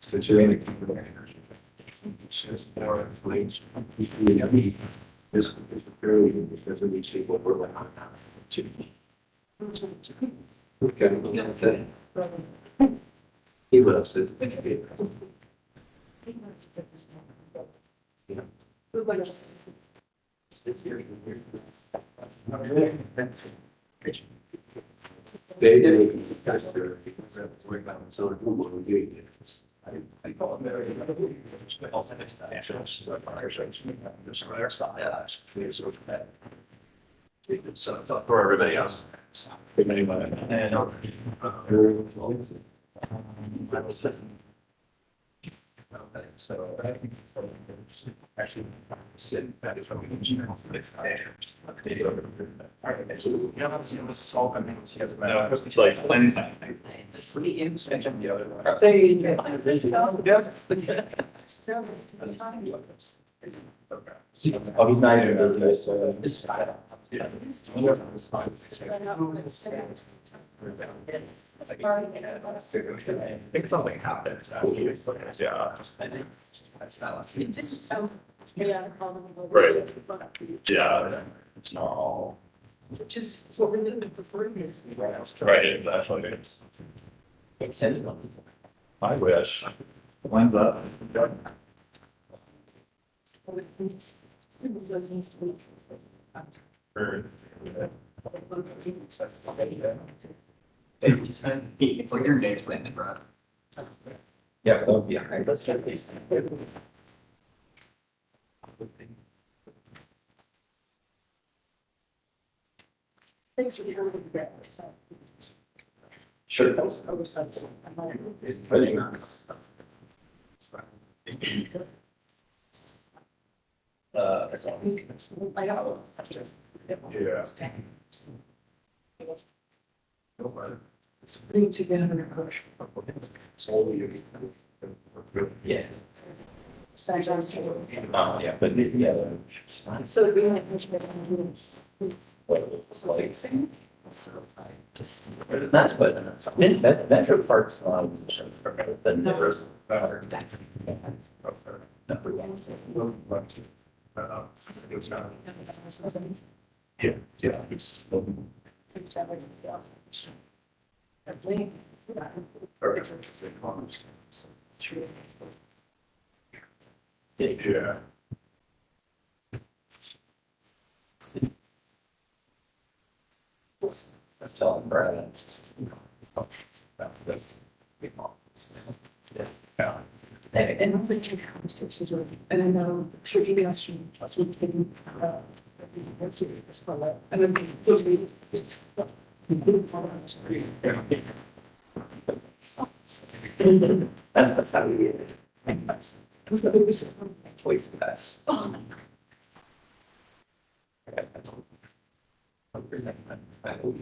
situated. It's just more like, this period because of these people were like. Okay. He loves it. They did. So I call it very. Also, so for everybody else. And so actually, that is what we need. This is all coming. It's like planning. That's what he is. Oh, he's not even business, so. Yeah. Think something happens. Yeah. It didn't sound. Yeah. Right. Yeah. It's not all. It's just, it's what we did before. Right, exactly. I wish. Mine's up. It's like your day planning, bro. Yeah, oh, yeah, right, let's get these. Thanks for the. Sure. It's pretty nice. That's all. I know. Yeah. It's putting together a push. Yeah. So Oh, yeah, but yeah. we had. It's like. That's what, that Metro Parks a lot of positions are better than theirs. That's. Yeah, yeah. It's yeah. Let's tell them, Brad. It's just. This. Yeah. And I'm thinking conversations with, and I know tricky question, that's what taking. And then. That's how we get it. That's the biggest choice best. Oh,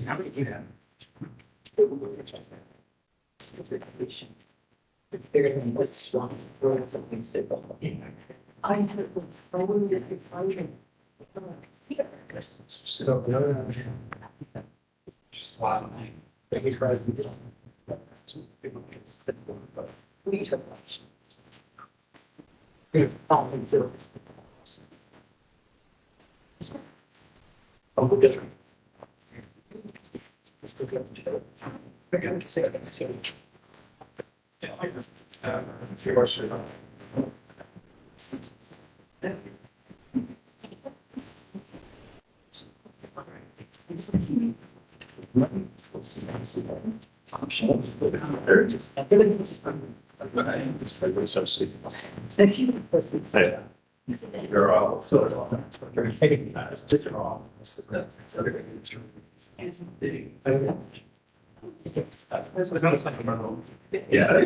How many do you have? They're gonna be this strong, or something stable. I had a phone that I found. So, just wow. Thank you, President. We took much. Oh, different. I gotta say that. Yeah. Your question. You're all so. Taking that. They're all. Yeah.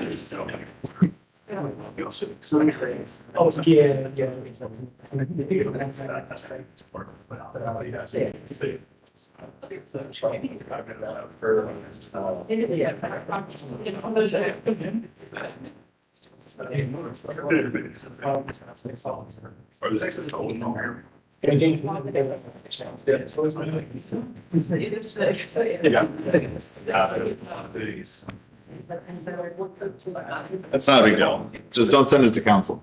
Oh, yeah, yeah. Or the sex is the old number. Yeah. These. That's not a big deal. Just don't send it to council.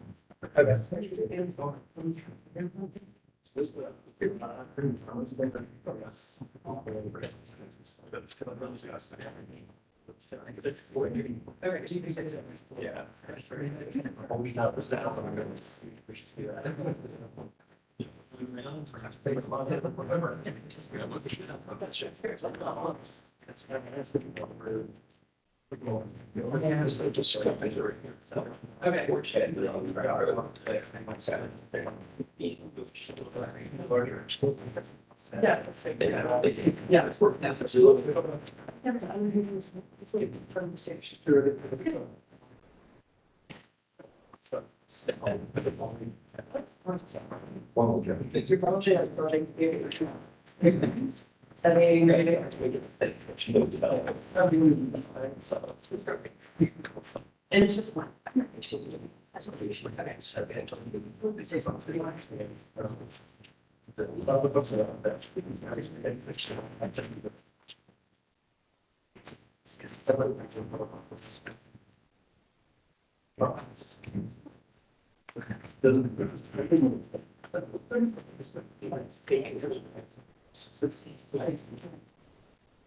Yeah. We got this down. Okay. Yeah. Yeah. And it's just one.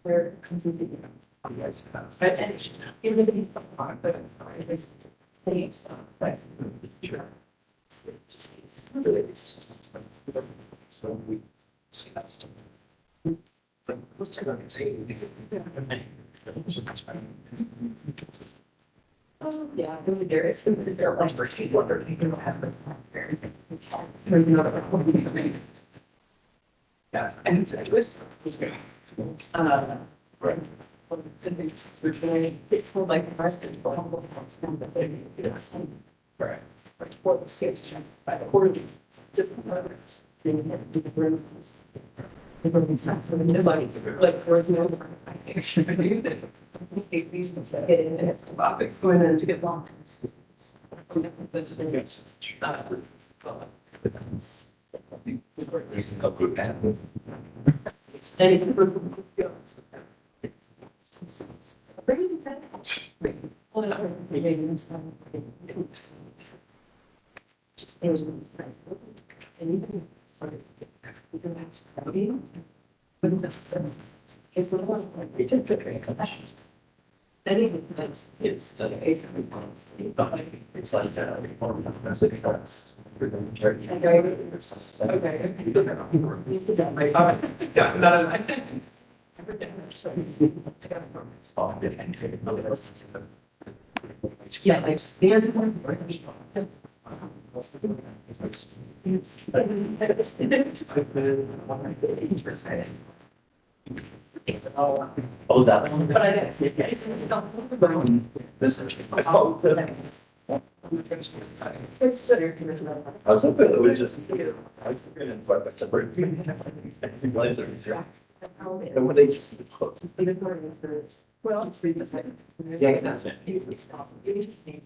Where So we. yeah, really there is. It was a very large birthday order. You don't have the. Yeah, and it was good. Right. Like basketball, right. Like for the six, by the quarter, different others. Like for example, I actually knew that they used to get in as the topics going in to get long. It's like yeah, like there's What was that? but I I was hoping it would just. I was hoping it's like a separate. Lasers. And when they just. well, Yeah, exactly.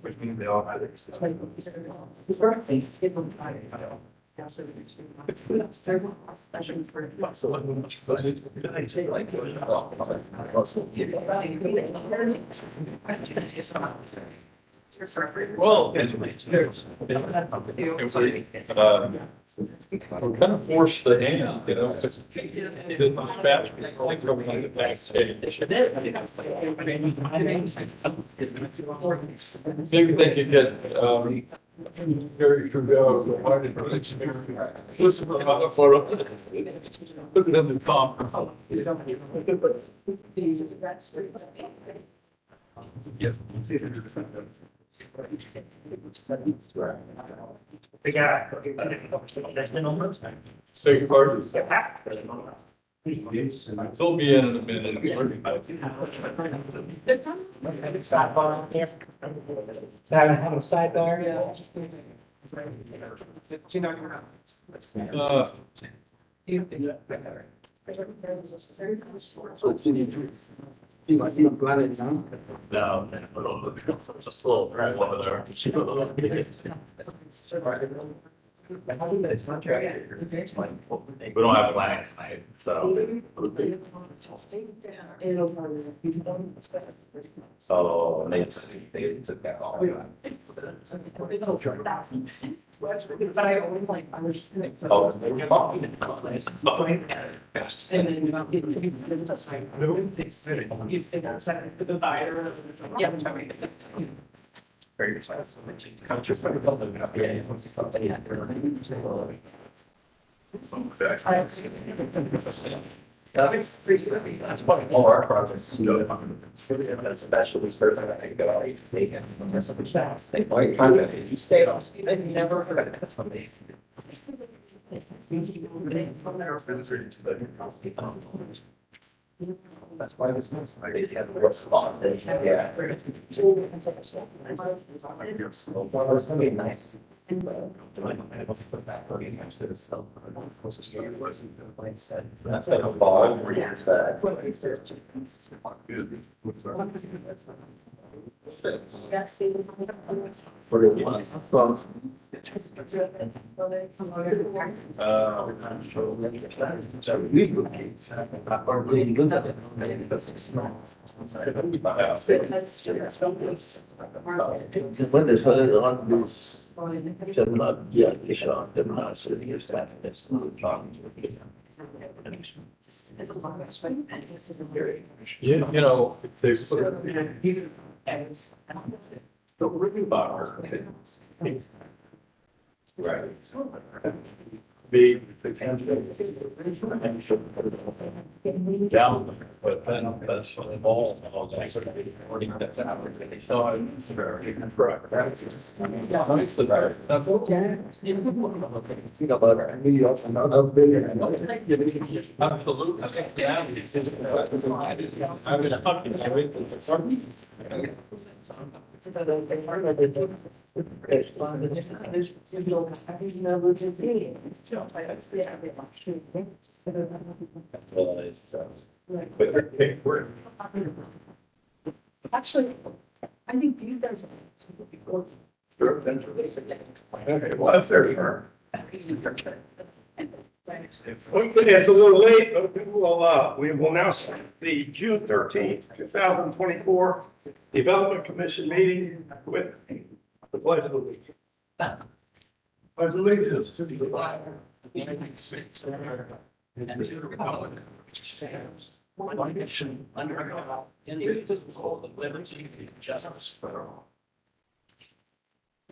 Which means they all have their. Several sessions for. Well, we're kind of forced the hand, you know. The batch, like going on the backstage. Maybe they could get, Gary Trudeau, listen to the photo. Look at them in top. Yeah. Say your pardon. They'll be in a minute. Sidebar. Is that having a sidebar? You glad it now? No, just a little one of there. It's not right. We don't have plans tonight, so. So they took that all. But I always like, I was just. Oh, And then you don't get it's just like, you say that second, the desire, yeah. very excited. That's why all our projects, especially certain, I think that already taken. There's some chance, they might kind of, you stay on, they never forget it. That's why this was, I did have a rough spot. Yeah. Well, it's gonna be nice. That's like a ball where you're that. When they started on this, yeah, they shot them last year, it's that, that's not You know, there's. Right. Be down, but then that's the ball, all that's out. So I'm very correct. That's okay. think about New York, another big. Absolutely. Yeah. Expanded this. Actually, I think these guys. Okay, well, that's their turn. It's a little late, but we will now start the June 13th, 2024 Development Commission meeting with the pledge of allegiance. Pledge allegiance to the flag of the United States of America and to the republic which stands one nation under God, indivisible, with liberty and justice for all.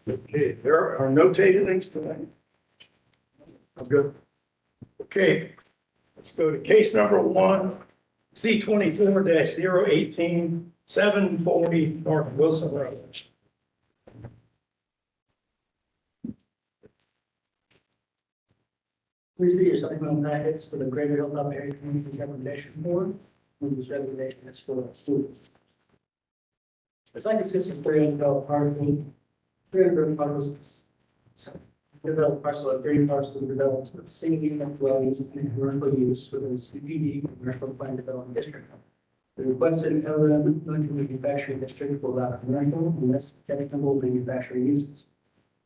Okay, there are no takings tonight. I'm good. Okay, let's go to case number 1, C24-018, 740 North Wilson Road. Please read your supplemental packets for the Greater Hilltop Area Community Recommendation Board. And this recommendation is for approval. The site consists of 3 undeveloped parcels, 3 undeveloped parcels. Developed parcel of 3 parcels developed with single-unit dwellings and commercial use within the CBD Commercial Plan Development District. The requested LM manufacturing district will allow commercial and less technical manufacturing uses.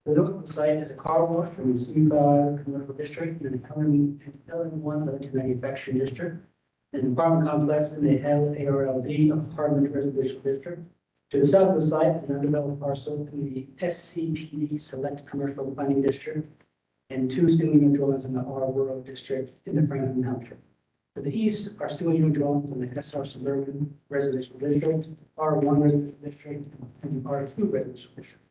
The north of the site is a car wash from the C5 commercial district and an LM1 limited manufacturing district. An apartment complex in the LARLD of Harmon Residential District. To the south of the site is an undeveloped parcel in the SCPD Select Commercial Planning District and 2 single-unit dwellings in the R Rural District in the Franklin Township. To the east are single-unit dwellings in the SR Suburban Residential District, R1 Residential District, and R2 Residential District.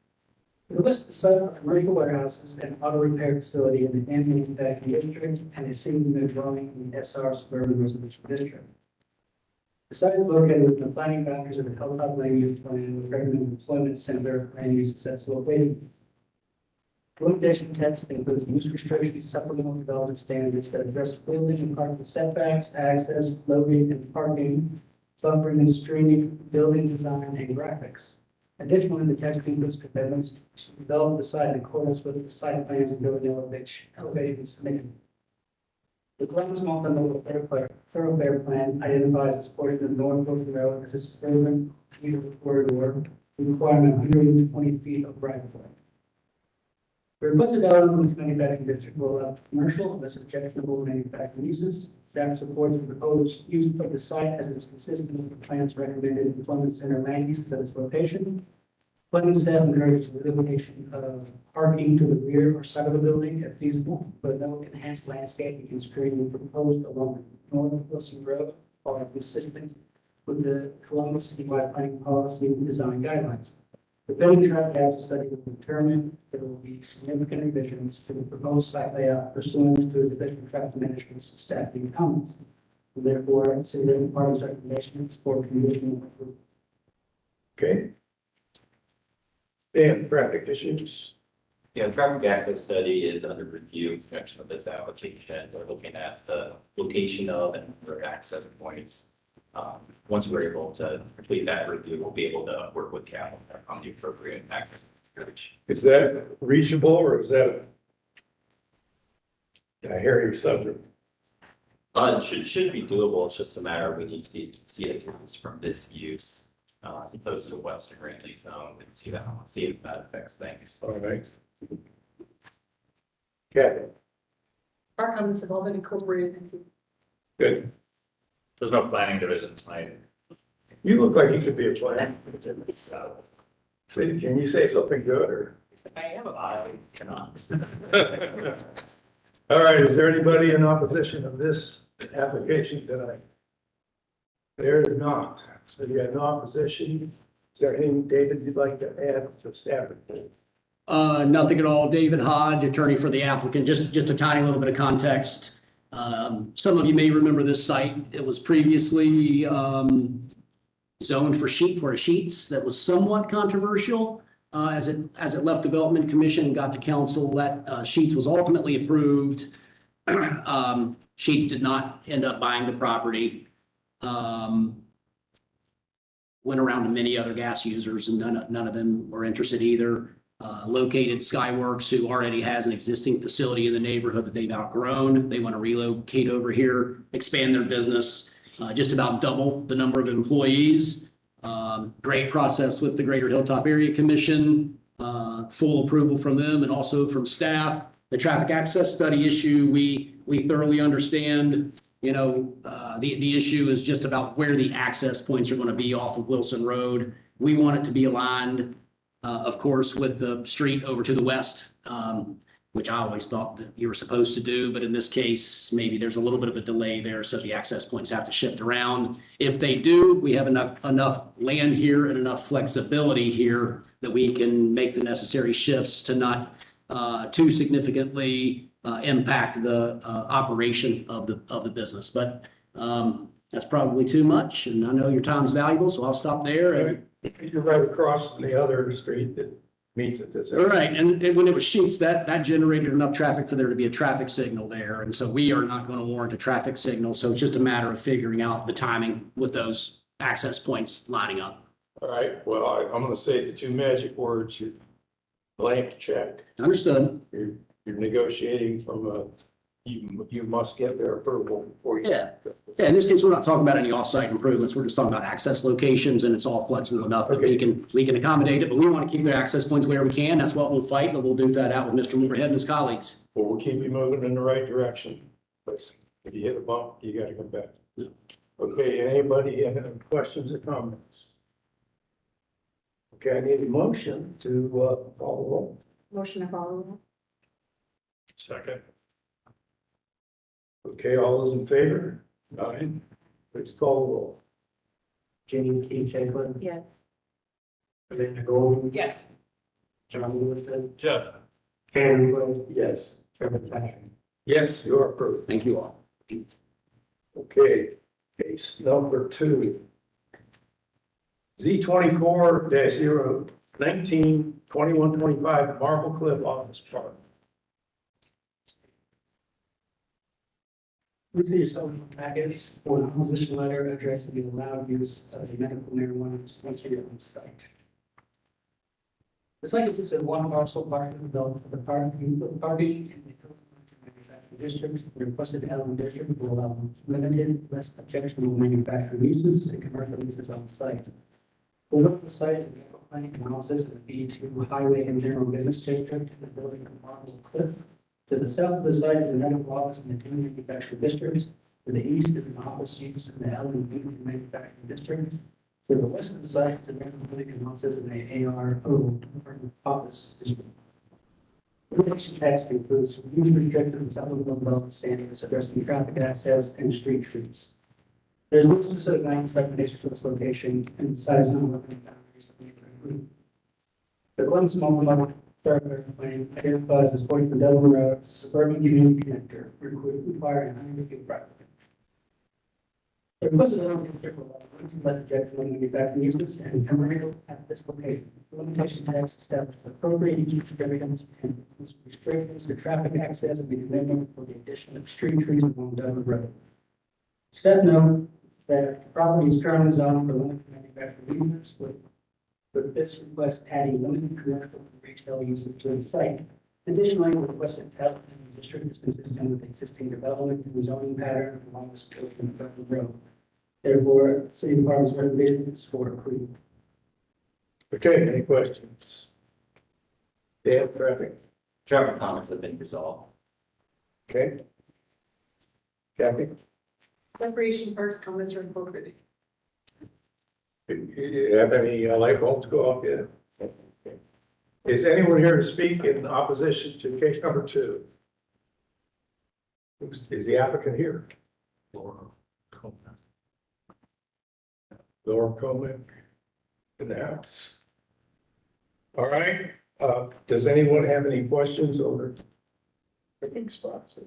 The list of the site are commercial warehouses and auto repair facility in the ambient manufacturing district and a single-unit dwelling in the SR Suburban Residential District. The site is located within the planning boundaries of the Hilltop Land Use Plan with recommended employment center land use accessible located. Limitation text includes use restrictions, supplemental development standards that address building and parking setbacks, access, loading and parking, buffering and screening, building design and graphics. Additionally, the text includes commitments to develop the site in accordance with the site plans and building elevations submitted. The Glen's multimodal thoroughfare plan identifies this portion of North Wilson Road as a suburban commuter corridor, requiring 120 feet of right of way. The requested development manufacturing district will allow commercial unless objectionable manufacturing uses. Staff supports the proposed use of the site as it is consistent with the plans recommended employment center land use at its location. Planning staff encourages the elimination of parking to the rear or side of the building if feasible, but no enhanced landscaping and screening proposed along North Wilson Road are consistent with the Columbus citywide planning policy and design guidelines. The building traffic access study will determine there will be significant revisions to the proposed site layout pursuant to the Division of Traffic Management's staffing comments. And therefore, city department's recommendations for conditional approval. Okay. Dan, traffic issues. Yeah, traffic access study is under review in connection with this application. We're looking at the location of and other access points. Once we're able to complete that review, we'll be able to work with Cal on the appropriate access approach. Is that reachable or is that a hairy subject? It should be doable. It's just a matter of we need to see it from this use, as opposed to a Western Randy zone and see if that affects things. All right. Okay, Our comments have all been incorporated. good. There's no planning division tonight. You look like you could be a planner. See, can you say something good or? I am I cannot. All right, is there anybody in opposition of this application tonight? There is not. So you have no opposition. Is there anything, David, you'd like to add to staff report? Nothing at all. David Hodge, attorney for the applicant. Just a tiny little bit of context. Some of you may remember this site. It was previously zoned for sheets. That was somewhat controversial. As it left Development Commission and got to council, that sheets was ultimately approved. Sheets did not end up buying the property. Went around to many other gas users and none of them were interested either. Located Skyworks, who already has an existing facility in the neighborhood that they've outgrown. They want to relocate over here, expand their business, just about double the number of employees. Great process with the Greater Hilltop Area Commission, full approval from them and also from staff. The traffic access study issue, we thoroughly understand. You know, the issue is just about where the access points are going to be off of Wilson Road. We want it to be aligned, of course, with the street over to the west, which I always thought that you were supposed to do. But in this case, maybe there's a little bit of a delay there, so the access points have to shift around. If they do, we have enough land here and enough flexibility here that we can make the necessary shifts to not too significantly impact the operation of the business. But that's probably too much, and I know your time's valuable, so I'll stop there. And You're right across from the other street that meets at this. all right, and when it was sheets, that generated enough traffic for there to be a traffic signal there, and so we are not going to warrant a traffic signal. So it's just a matter of figuring out the timing with those access points lining up. All right, well, I'm gonna say the two magic words, you blank check. Understood? You're negotiating from you must get their approval before you. Yeah. Yeah, in this case, we're not talking about any off-site improvements. We're just talking about access locations, and it's all flexible enough that we can accommodate it, but we want to keep the access points where we can. That's what we'll fight, but we'll do that out with Mr. Moorhead and his colleagues. Well, we'll keep you moving in the right direction. But if you hit a bump, you gotta come back. Yeah. Okay, anybody have any questions or comments? Okay, I need a motion to follow roll. Motion to follow. Second. Okay, all those in favor? Aye. Let's call the roll. James K. Shanklin, Yes. Amanda Gold, Yes. John Woodson, Yeah. Karen Wood, Yes. Trevor Thatcher. Yes, you are approved. Thank you all. Okay, case number 2. Z24-019-2125 Marble Cliff Office Park. This is some package for an opposition letter addressing the allowed use of a medical marijuana dispensary on the site. The site consists of one parcel parking developed for the parking in the manufacturing district. The requested element district will allow limited, less objectionable manufacturing uses and commercial uses on the site. The look of the site is a medical planning analysis of the B2 Highway and General Business District and the building of Marble Cliff. To the south of the site is a medical office in the Green Manufacturing District. To the east is an office use in the Allen Green Manufacturing District. To the west of the site is a medical building analysis in the ARO office district. The regulation text includes use restrictions and supplemental development standards addressing traffic access and street trees. There's no specific language recommendation for this location and the size and limiting boundaries of the neighborhood. The Columbus Multi-Level Thoroughfare Plan identifies as 40 Devon Road as a suburban community connector, requiring 100 feet of right. The requested zoning district will allow limited legislative manufacturing uses and commercial at this location. The limitation text establishes appropriate use restrictions and restrictions to traffic access and the amendment for the addition of street trees along Devon Road. Step note that the property is currently zoned for limited manufacturing uses with this request adding limited commercial and retail uses to the site. Additionally, the requested development in the district is consistent with the existing development and zoning pattern along this road. Therefore, city department's recommendation is for approval. Okay, any questions? Dan, traffic, Traffic comments have been resolved. okay? Kathy, Recreation parks comments are incorporated. do you have any light bulbs go off yet? Okay. Is anyone here to speak in opposition to case number 2? Is the applicant here? Laura Coleman in the house. All right, does anyone have any questions over picking spots?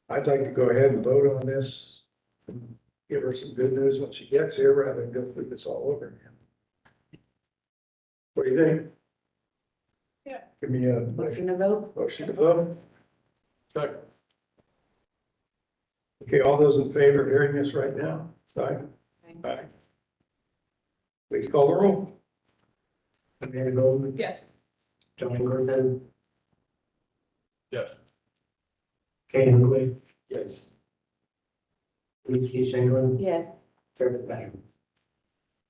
I'd like to go ahead and vote on this. Give her some good news when she gets here rather than go through this all over again. What do you think? Yeah. Give me a Motion to vote? motion to vote. Second. Okay, all those in favor of hearing this right now? Aye. Aye. Please call the roll. Amanda Goldman, Yes. John Griffin, Yes. Katie McQuaid, Yes. Lisa Chamberlain, Yes. Trevor Bauer.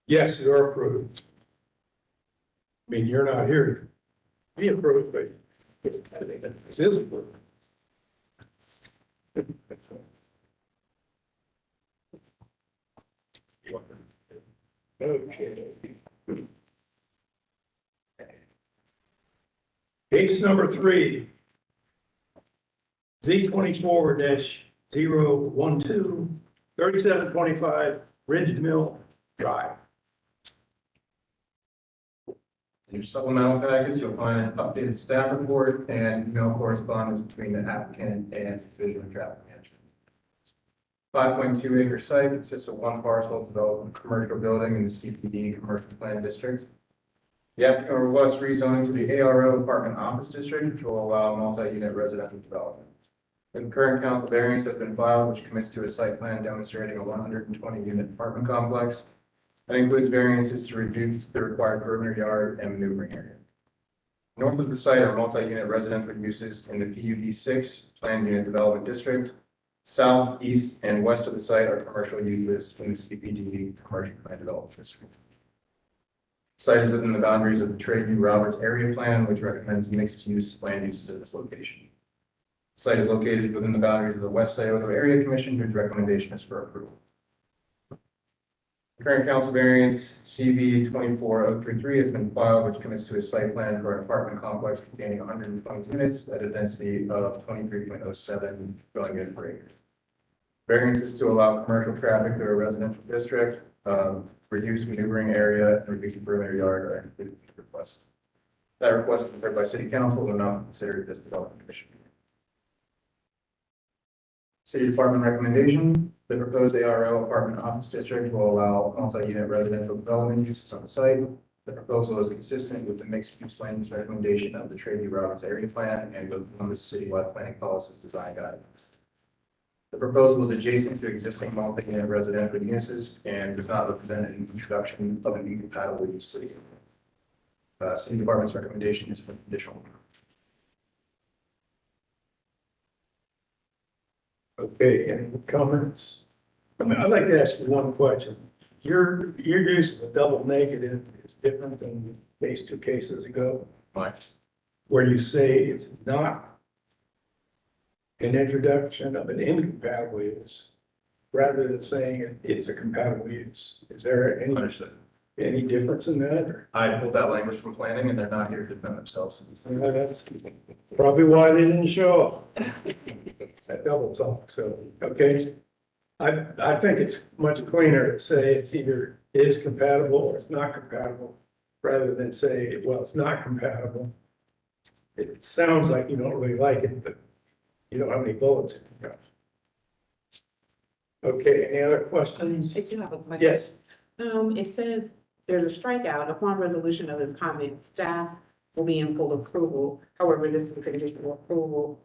Yes, you're approved. I mean, you're not here to be approved, but I think that this is approved. Okay. Case number 3. Z24-012, 3725 Ridge Mill Drive. In your supplemental package, you'll find an updated staff report and email correspondence between the applicant and Division of Traffic Management. 5.2 acre site consists of one parcel developed commercial building in the CPD Commercial Plan District. The applicant requests rezoning to the ARO Apartment Office District, which will allow multi-unit residential development. The current council variance has been filed, which commits to a site plan demonstrating a 120-unit apartment complex. That includes variances to reduce the required perimeter yard and maneuvering area. North of the site are multi-unit residential uses in the PUD 6 Planned Unit Development District. South, east, and west of the site are commercial uses in the CPD Commercial Plan Development District. The site is within the boundaries of the Trade New Roberts Area Plan, which recommends mixed-use land uses at this location. The site is located within the boundaries of the West Scioto Area Commission, whose recommendation is for approval. The current council variance CV 24033 has been filed, which commits to a site plan for an apartment complex containing 120 units at a density of 23.07 dwelling units per acre. Variances to allow commercial traffic through a residential district, reduce maneuvering area, and reduce the perimeter yard are included in the request. That request was prepared by City Council and not considered this development commission. City Department recommendation: the proposed ARO apartment office district will allow multi-unit residential development uses on the site. The proposal is consistent with the mixed-use land use recommendation of the Trade New Roberts Area Plan and with Columbus Citywide Planning Policies design guidelines. The proposal is adjacent to existing multi-unit residential uses and does not represent an introduction of an incompatible use. City Department's recommendation is for conditional. Okay, any comments? I mean, I'd like to ask you one question. your use of double negative is different than these two cases ago, Right. where you say it's not an introduction of an incompatible use, rather than saying it's a compatible use. Is there Understood. any difference in that? Or, I pulled that language from planning and they're not here to defend themselves. that's probably why they didn't show up. That double talk, so, okay. I think it's much cleaner to say it's either is compatible or it's not compatible, rather than say, well, it's not compatible. It sounds like you don't really like it, but you don't have any bullets in your gun. Okay, any other questions? I do have a question. Yes. It says there's a strikeout upon resolution of his comments, staff will be in full approval. However, this is a conditional approval.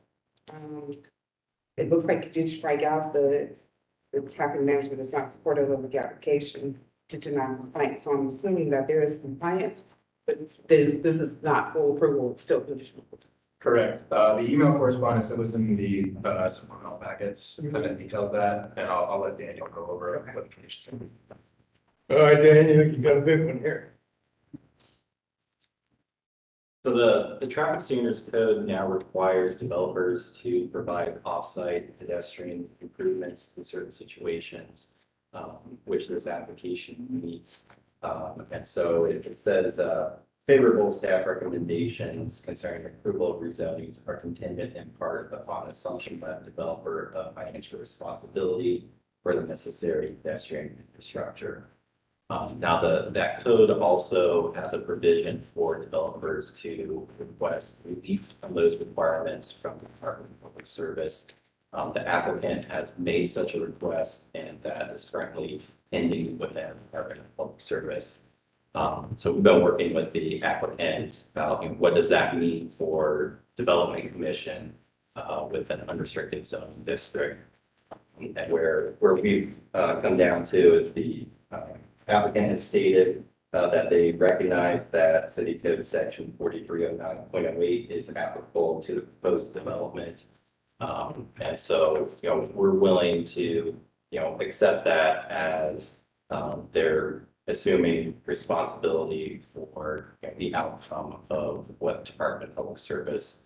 It looks like you did strike out the traffic management is not supportive of the application to deny compliance. So I'm assuming that there is compliance, but this is not full approval, it's still conditional. Correct. The email correspondence that was in the supplemental packets that details that, and I'll let Daniel go over what the conditions are. All right, Daniel, you got a big one here. So the traffic standards code now requires developers to provide off-site pedestrian improvements in certain situations, which this application meets. And so it says, favorable staff recommendations concerning approval of rezonings are contingent in part upon assumption by the developer of financial responsibility for the necessary pedestrian infrastructure. Now that code also has a provision for developers to request relief from those requirements from the Department of Public Service. The applicant has made such a request and that is currently pending with the Department of Public Service. So we've been working with the applicant about what does that mean for Development Commission with an unrestricted zone district. And where we've come down to is the applicant has stated that they recognize that City Code Section 4309.08 is applicable to the proposed development. And so, we're willing to, accept that as they're assuming responsibility for the outcome of what Department of Public Service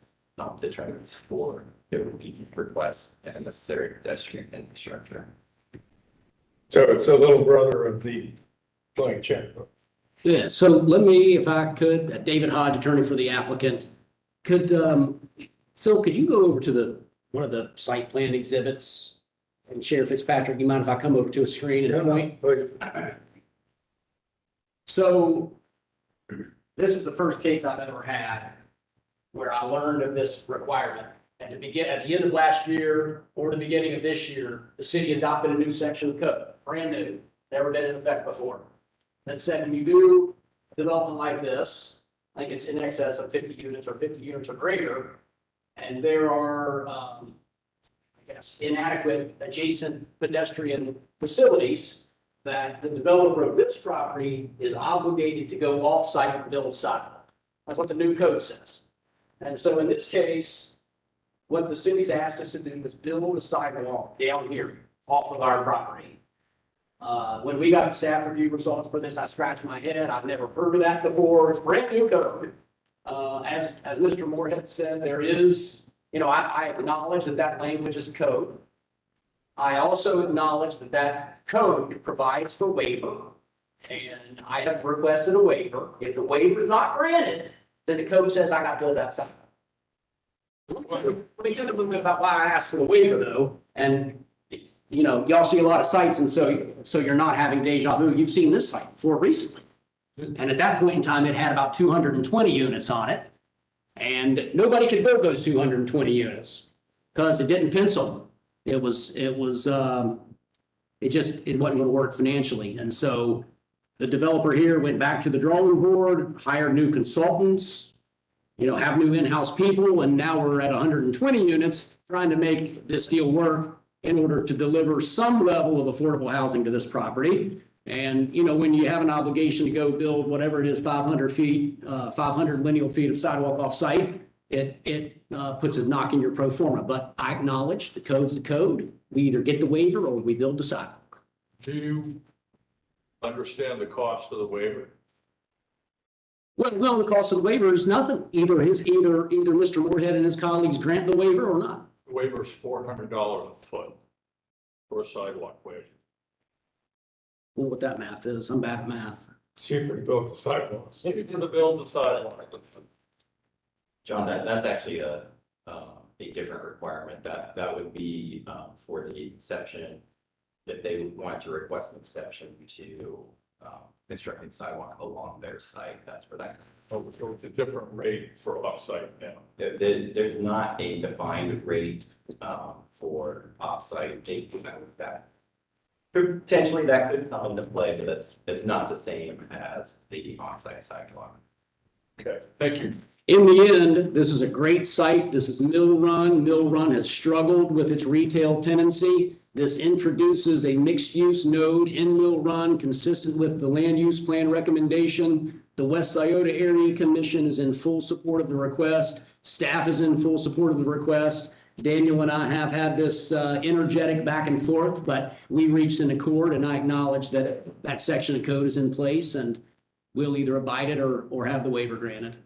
determines for their relief requests and necessary pedestrian infrastructure. So it's a little brother of the blank checkbook. Yeah, so let me, if I could, David Hodge, attorney for the applicant, could, Phil, could you go over to one of the site plan exhibits? And Sheriff Fitzpatrick, you mind if I come over to a screen and point? So this is the first case I've ever had where I learned of this requirement. And at the end of last year or the beginning of this year, the city adopted a new section of code, brand new, never been in effect before. That said, when you do development like this, I think it's in excess of 50 units or 50 units or greater, and there are, inadequate adjacent pedestrian facilities, that the developer of this property is obligated to go off-site and build a sidewalk. That's what the new code says. And so in this case, what the city's asked us to do is build a sidewalk down here off of our property. When we got the staff review results for this, I scratched my head. I've never heard of that before. It's brand new code. As Mr. Moorhead said, there is, I acknowledge that language is code. I also acknowledge that code provides for waiver, and I have requested a waiver. If the waiver is not granted, then the code says I got to build that sidewalk. Let me get a little bit about why I asked for the waiver, though, and y'all see a lot of sites, and so you're not having deja vu. You've seen this site before recently. And at that point in time, it had about 220 units on it. And nobody could build those 220 units because it didn't pencil. It wasn't going to work financially. And so the developer here went back to the drawing board, hired new consultants, have new in-house people, and now we're at 120 units trying to make this deal work in order to deliver some level of affordable housing to this property. And, when you have an obligation to go build whatever it is, 500 feet, 500 lineal feet of sidewalk off-site, it puts a knock in your pro forma. But I acknowledge the code's the code. We either get the waiver or we build the sidewalk. understand the cost of the waiver? Well, no, the cost of the waiver is nothing. Either Mr. Moorhead and his colleagues grant the waiver or not. The waiver is $400 a foot for a sidewalk waiver. I don't know what that math is. I'm bad at math. Cheaper to build the sidewalks. Cheaper to build the sidewalk. John, that's actually a different requirement. That would be, for the exception, if they want to request an exception to, constructing sidewalk along their site, that's for that. Oh, so it's a different rate for offsite now. There's not a defined rate, for offsite taking that. Potentially that could come into play, but that's not the same as the onsite sidewalk. Okay, thank you. In the end, this is a great site. This is Mill Run. Mill Run has struggled with its retail tenancy. This introduces a mixed-use node in Mill Run consistent with the land use plan recommendation. The West Scioto Area Commission is in full support of the request. Staff is in full support of the request. Daniel and I have had this energetic back and forth, but we reached an accord, and I acknowledge that that section of code is in place, and we'll either abide it or have the waiver granted.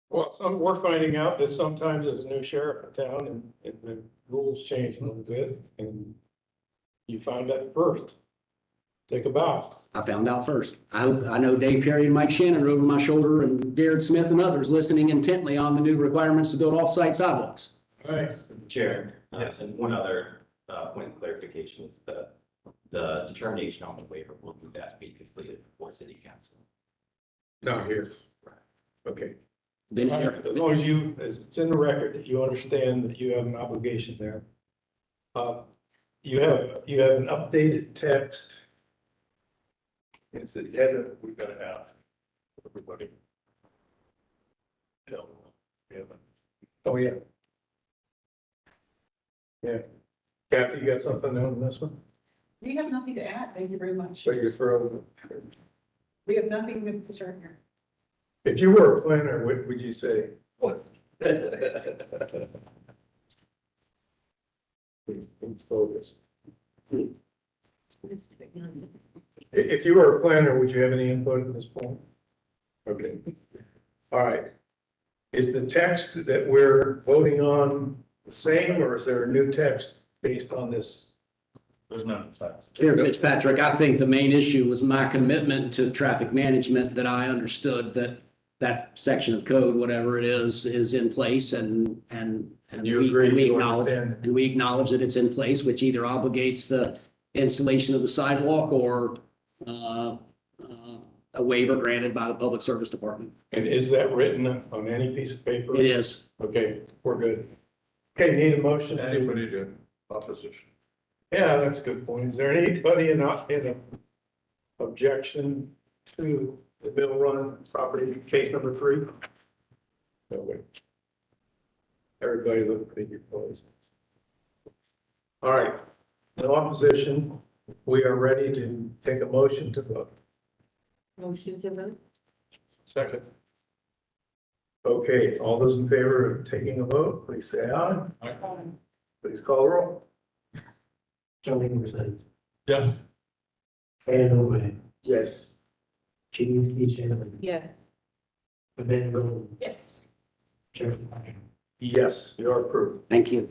Well, we're finding out that sometimes there's a new sheriff in town and the rules change a little bit, and you found that first. Take a bow. I found out first. I know Dave Perry and Mike Shannon are over my shoulder, and Jared Smith and others listening intently on the new requirements to build off-site sidewalks. All right. Chair, Yes. and one other point of clarification is that the determination on the waiver will need that to be completed before city council. Not here. Okay. Been All right, here. as long as it's in the record that you understand that you have an obligation there. You have an updated text. It's the edit we gotta have, everybody. No, we haven't. Oh, yeah. Yeah. Kathy, you got something on this one? We have nothing to add. Thank you very much. So you're throwing. We have nothing to concern here. If you were a planner, what would you say? Please focus. If you were a planner, would you have any input at this point? Okay. All right. Is the text that we're voting on the same, or is there a new text based on this? There's no text. Chair Fitzpatrick, I think the main issue was my commitment to traffic management, that I understood that section of code, whatever it is in place, and You we agree, you acknowledge, understand? and we acknowledge that it's in place, which either obligates the installation of the sidewalk or a waiver granted by the Public Service Department. And is that written on any piece of paper? It is. Okay, we're good. Okay, need a motion? Anybody do opposition? Yeah, that's a good point. Is there anybody in objection to the Mill Run property, case number 3? No way. Everybody look at your clothes. All right, no opposition. We are ready to take a motion to vote. Motion to vote? Second. Okay, all those in favor of taking a vote, please say aye. Please call the roll. Joe Ingleson, Yes. Ed O'Brien, Yes. James P. Shannon, Yeah. Ben Golden, Yes. Chair Patrick. Yes, you are approved. Thank you.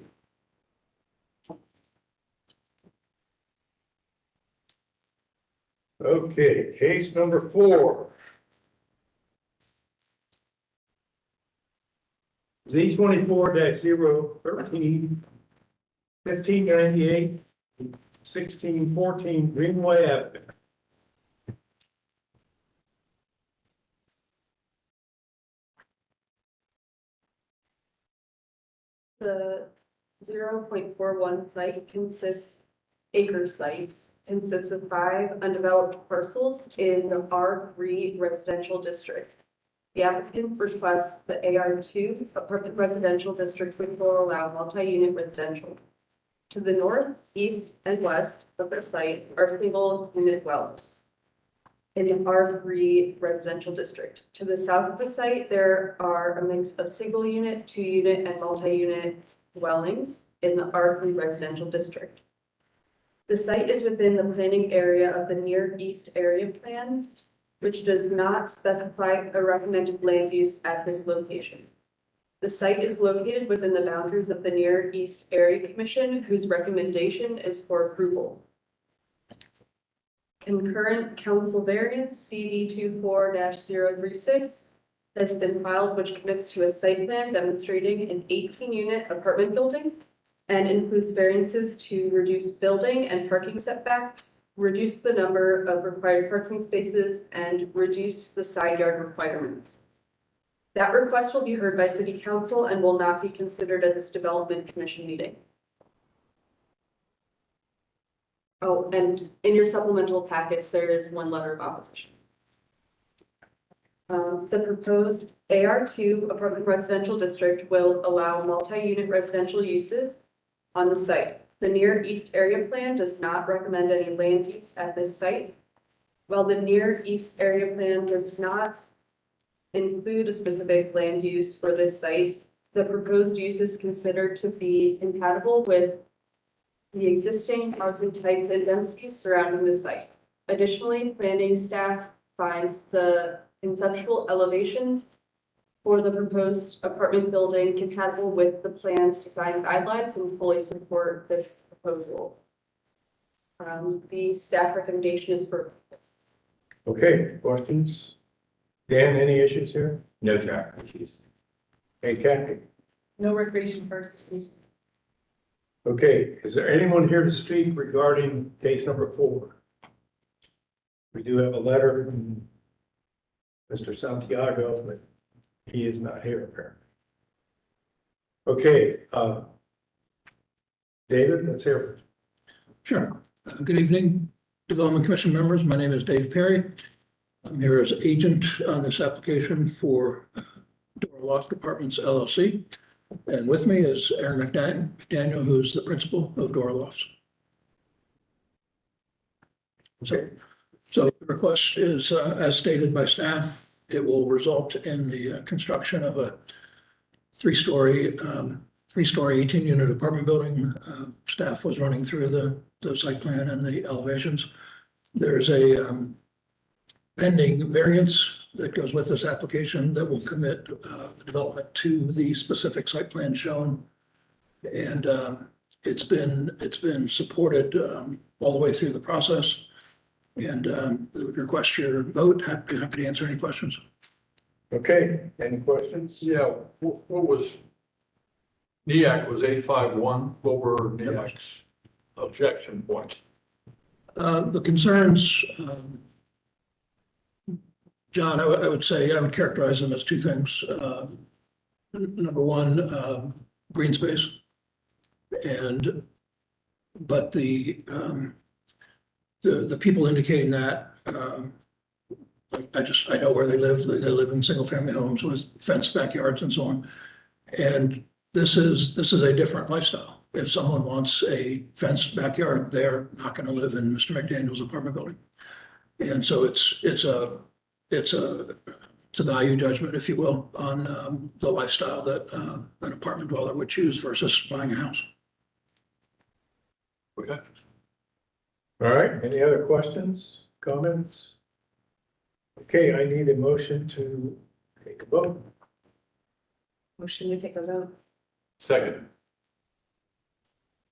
Okay, case number 4. Z 24-013, 1598, 1614 Greenway Avenue. The 0.41 site acre sites consists of 5 undeveloped parcels in the R3 residential district. The applicant requests the AR2 apartment residential district, which will allow multi-unit residential. To the north, east, and west of the site are single unit dwellings in the R3 residential district. To the south of the site, there are a mix of single unit, 2-unit, and multi-unit dwellings in the R3 residential district. The site is within the planning area of the Near East Area Plan, which does not specify a recommended land use at this location. The site is located within the boundaries of the Near East Area Commission, whose recommendation is for approval. Concurrent council variance CD 24-036 has been filed, which commits to a site plan demonstrating an 18-unit apartment building and includes variances to reduce building and parking setbacks, reduce the number of required parking spaces, and reduce the side yard requirements. That request will be heard by City Council and will not be considered at this Development Commission meeting. Oh, and in your supplemental packets, there is one letter of opposition. The proposed AR2 apartment residential district will allow multi-unit residential uses on the site. The Near East Area Plan does not recommend any land use at this site. While the Near East Area Plan does not include a specific land use for this site, the proposed use is considered to be compatible with the existing housing types and densities surrounding the site. Additionally, planning staff finds the conceptual elevations for the proposed apartment building compatible with the plan's design guidelines and fully support this proposal. The staff recommendation is for. Okay, questions? Dan, any issues here? No traffic issues. Hey, Kathy? No recreation first, please. Okay, is there anyone here to speak regarding case number 4? We do have a letter from Mr. Santiago, but he is not here apparently. Okay, David, let's hear it. Sure. Good evening, Development Commission members. My name is Dave Perry. I'm here as agent on this application for Dora Loft Apartments LLC. And with me is Aaron McDaniel, who's the principal of Dora Lofts. So the request is, as stated by staff, it will result in the construction of a three-story 18-unit apartment building. Staff was running through the site plan and the elevations. There's a pending variance that goes with this application that will commit the development to the specific site plan shown. And it's been supported all the way through the process. And we would request your vote. Happy to answer any questions. Okay, any questions? Yeah, what was, NEAC was 851, what were NEAC's objection points? The concerns, John, I would say, I would characterize them as two things. Number one, green space. But the people indicating that, I know where they live. They live in single family homes with fenced backyards and so on. And this is a different lifestyle. If someone wants a fenced backyard, they're not going to live in Mr. McDaniel's apartment building. And so it's a value judgment, if you will, on the lifestyle that an apartment dweller would choose versus buying a house. Okay. All right, any other questions, comments? Okay, I need a motion to take a vote. Motion to take a vote. Second.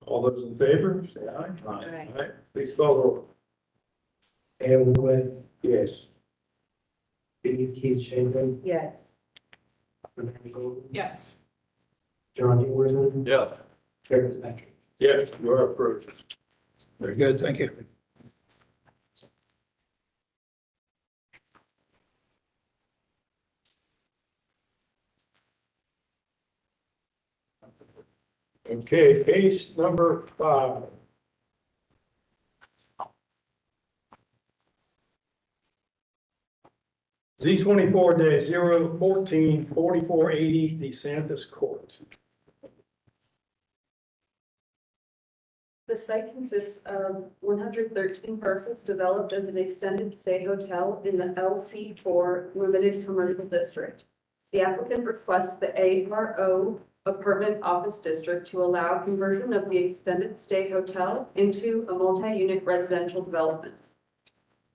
All those in favor, say aye. Aye. Aye. Please call roll. And Quinn, Yes. Denise Keith Shanklin, Yes. Amanda Golden, Yes. John Dinsmore, Yeah. Terrence Patrick. Yes, you are approved. Very good, thank you. Okay, case number 5. Z24-014 4480 DeSantis Court. The site consists of 113 parcels developed as an extended stay hotel in the LC4 Limited Commercial District. The applicant requests the ARO apartment office district to allow conversion of the extended stay hotel into a multi-unit residential development.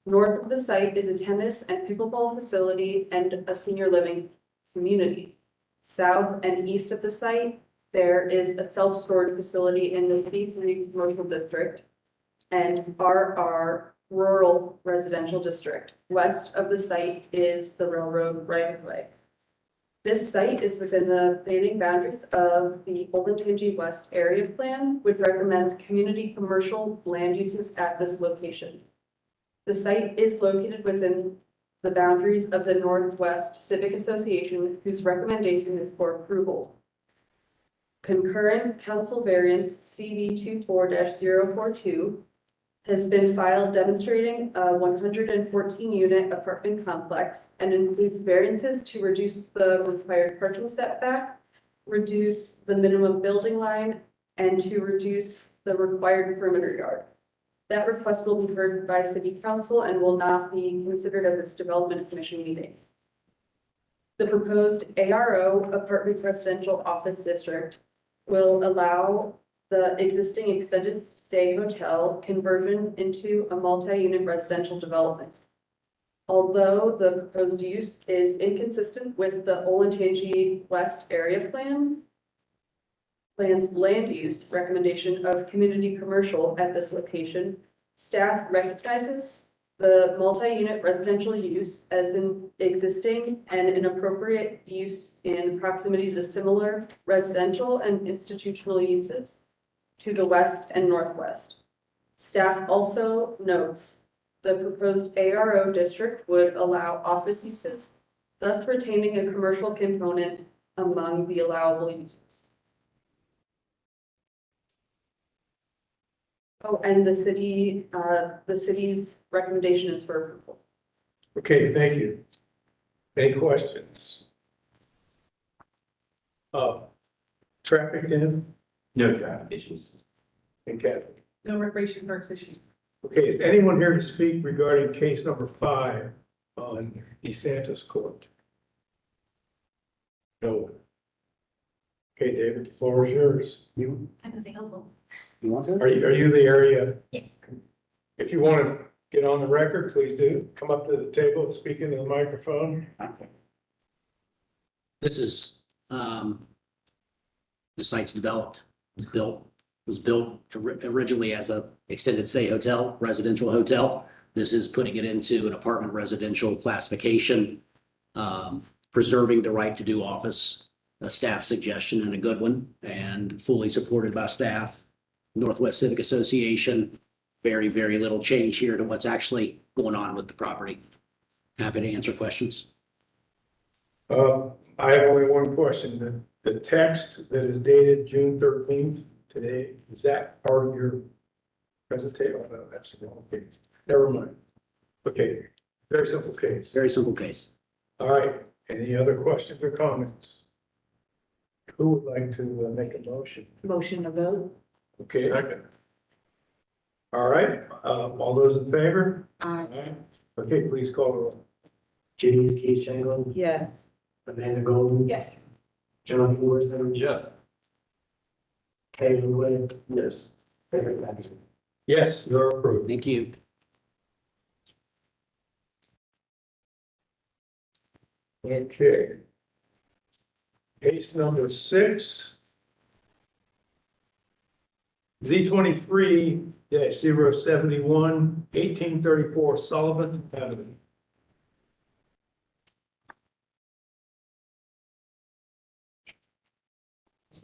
North of the site is a tennis and pickleball facility and a senior living community. South and east of the site, there is a self-storage facility in the C3 commercial district and RR rural residential district. West of the site is the railroad right-of-way. This site is within the planning boundaries of the Olentangy West Area Plan, which recommends community commercial land uses at this location. The site is located within the boundaries of the Northwest Civic Association, whose recommendation is for approval. Concurrent council variance CV 24-042 has been filed demonstrating a 114 unit apartment complex and includes variances to reduce the required parking setback, reduce the minimum building line, and to reduce the required perimeter yard. That request will be heard by City Council and will not be considered at this Development Commission meeting. The proposed ARO Apartment Residential Office District will allow the existing extended stay hotel conversion into a multi-unit residential development. Although the proposed use is inconsistent with the Olentangy West Area Plan's land use recommendation of community commercial at this location, staff recognizes the multi-unit residential use as an existing and an appropriate use in proximity to similar residential and institutional uses to the west and northwest. Staff also notes the proposed ARO district would allow office uses, thus retaining a commercial component among the allowable uses. Oh, and the city's recommendation is for approval. Okay, thank you. Any questions? Traffic in No traffic issues. and Kathy. No recreation parks issues. Okay, is anyone here to speak regarding case number 5 on DeSantis Court? No. Okay, David, the floor is yours. You, I'm available. You want to? are you the area? Yes. If you want to get on the record, please do. Come up to the table and speak into the microphone. Okay. This is, the site's developed, was built originally as a extended stay hotel, residential hotel. This is putting it into an apartment residential classification, preserving the right to do office, a staff suggestion and a good one, and fully supported by staff. Northwest Civic Association, very, very little change here to what's actually going on with the property. Happy to answer questions. I have only one question. The text that is dated June 13th today, is that part of your presentation? Oh, no, that's the wrong case. Never mind. Okay, very simple case. Very simple case. All right, any other questions or comments? Who would like to make a motion? Motion to vote? Okay. Second. All right, all those in favor? Aye. Okay, please call the roll. James Keith Shangle, Yes. Amanda Golden, Yes. John Morrison, Yes. Kevin Wood, Yes. Eric Patterson. Yes, you're approved. Thank you. Okay. Case number 6. Z23-071, 1834 Sullivan Avenue.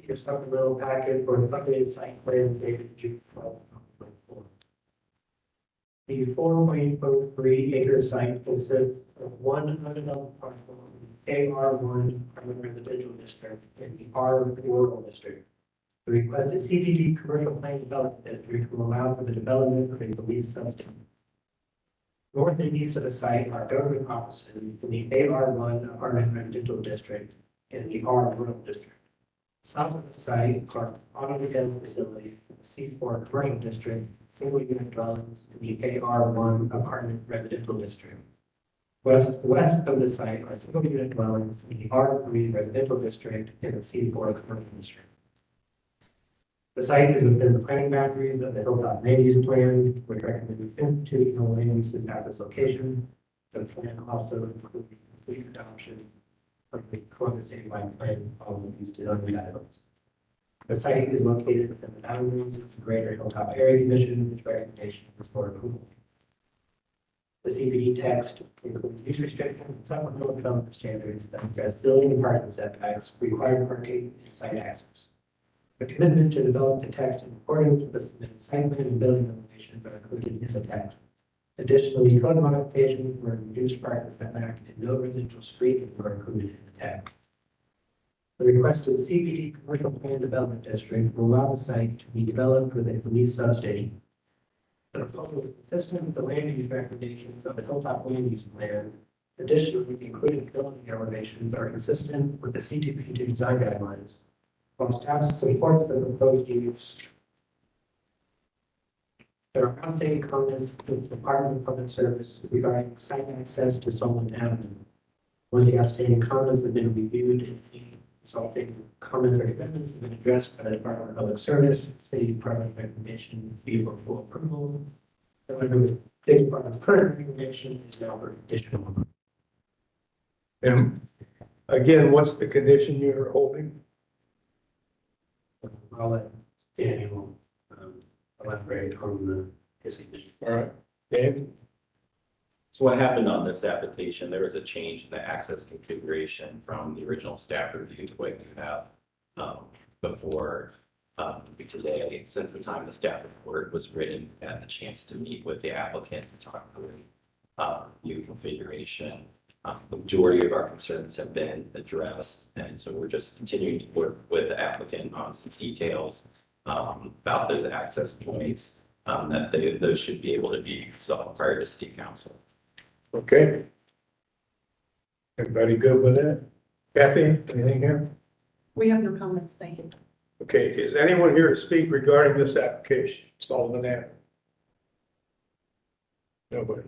Your supplemental packet for the updated site plan dated June 12, 2024. The 4.03 acre site consists of one undeveloped parcel in AR1 Urban Residential District and the R Rural District. The requested CBD Commercial Plan Development District will allow for the development of a police substation. North and east of the site are government offices in the AR1 Apartment Residential District and the R Rural District. South of the site are auto retail facility, C4 Commercial District, single unit dwellings in the AR1 Apartment Residential District. West of the site are single unit dwellings in the R3 residential district and the C4 commercial district. The site is within the planning boundaries of the Hilltop Land Use Plan, which recommends institutional land uses at this location. The plan also includes complete adoption of the Columbus statewide plan of these design guidelines. The site is located within the boundaries of the Greater Hilltop Area Commission, which recommendation is for approval. The CBD text includes use restrictions and supplemental development standards that address building and parking setbacks, required parking, and site access. The commitment to develop the text in accordance with the submitted site plan and building regulations are included in the text. Additionally, code modifications for reduced parking setback and no residential street are included in the text. The requested CBD commercial plan development district will allow the site to be developed with a police substation. The proposal is consistent with the land use recommendations of the Hilltop Land Use Plan. Additionally, the included building elevations are consistent with the C2P2 design guidelines. While staff supports the proposed use, there are outstanding comments from the Department of Public Service regarding site access to Solomon Avenue. Once the outstanding comments have been reviewed and any resulting comments or amendments have been addressed by the Department of Public Service, City Department recommendation will be for full approval. However, the State Department's current recommendation is now for additional approval. And again, what's the condition you're holding? I'll let Daniel elaborate on the decision. All right, Dan? So what happened on this application, there was a change in the access configuration from the original staff review to what you have before today. Since the time the staff report was written, I had the chance to meet with the applicant to talk through new configuration. The majority of our concerns have been addressed, and so we're just continuing to work with the applicant on some details about those access points that those should be able to be resolved prior to city council. Okay. Everybody good with that? Kathy, anything here? We have no comments, thank you. Okay, is anyone here to speak regarding this application? Solomon Avenue? Nobody.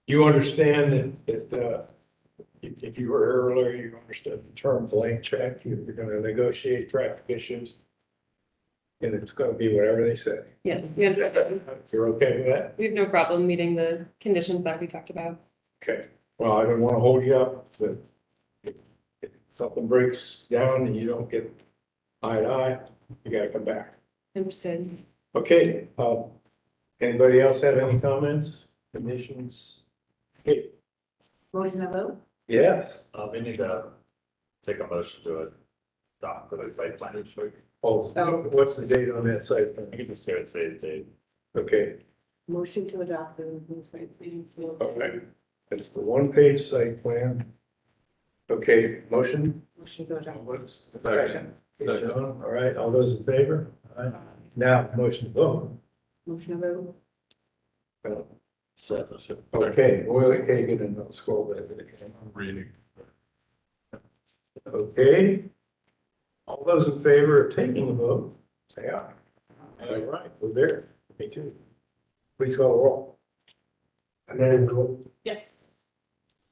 You understand that if you were here earlier, you understood the term blank check, you're gonna negotiate traffic issues. And it's gonna be whatever they say. Yes, we understand. You're okay with that? We have no problem meeting the conditions that we talked about. Okay, well, I don't wanna hold you up, but if something breaks down and you don't get eye to eye, you gotta come back. Understood. Okay, anybody else have any comments, conditions? Okay, Motion to vote? yes. We need to take a motion to adopt the site plan. Oh, what's the date on that site? I can just say it's today's date. Okay, Motion to adopt the new site plan. all right, it's the one-page site plan. Okay, motion? Motion to adopt. What's the second? Okay, John, all right, all those in favor? All right. Now, motion to vote. Motion to vote? Seven. Okay, well, okay, get in, I'll scroll back. I'm reading. Okay. All those in favor of taking a vote, say aye. All right, we're there. Me too. Please call the roll. Amanda Gold, Yes.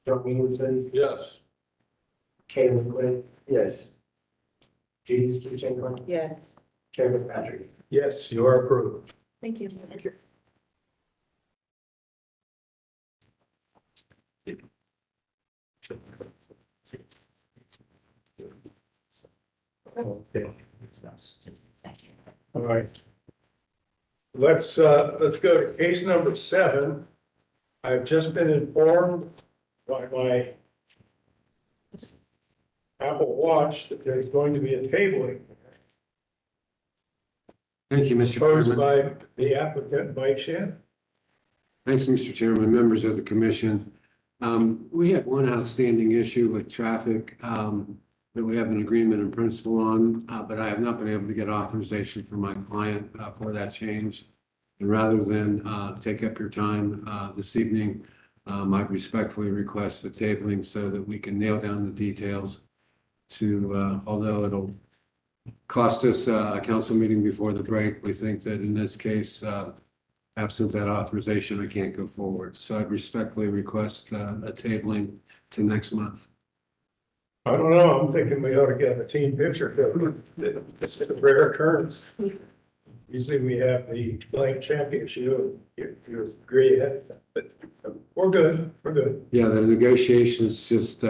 John Williamson, Yes. Caleb Quinn, Yes. Judy Stevens, Yes. Chairman Patrick. Yes, you are approved. Thank you. Okay. All right. Let's go to case number 7. I've just been informed by my Apple Watch that there's going to be a tabling Thank you, Mr. posed Chairman. by the applicant, Mike Shan. Thanks, Mr. Chairman, members of the commission. We have one outstanding issue with traffic that we have an agreement in principle on, but I have not been able to get authorization from my client for that change. And rather than take up your time this evening, I respectfully request the tabling so that we can nail down the details to, although it'll cost us a council meeting before the break, we think that in this case, absent that authorization, I can't go forward. So I'd respectfully request a tabling to next month. I don't know, I'm thinking we ought to get a team picture. It's a rare occurrence. Usually we have the blank check issue, you agree, but we're good, we're good. Yeah, the negotiations just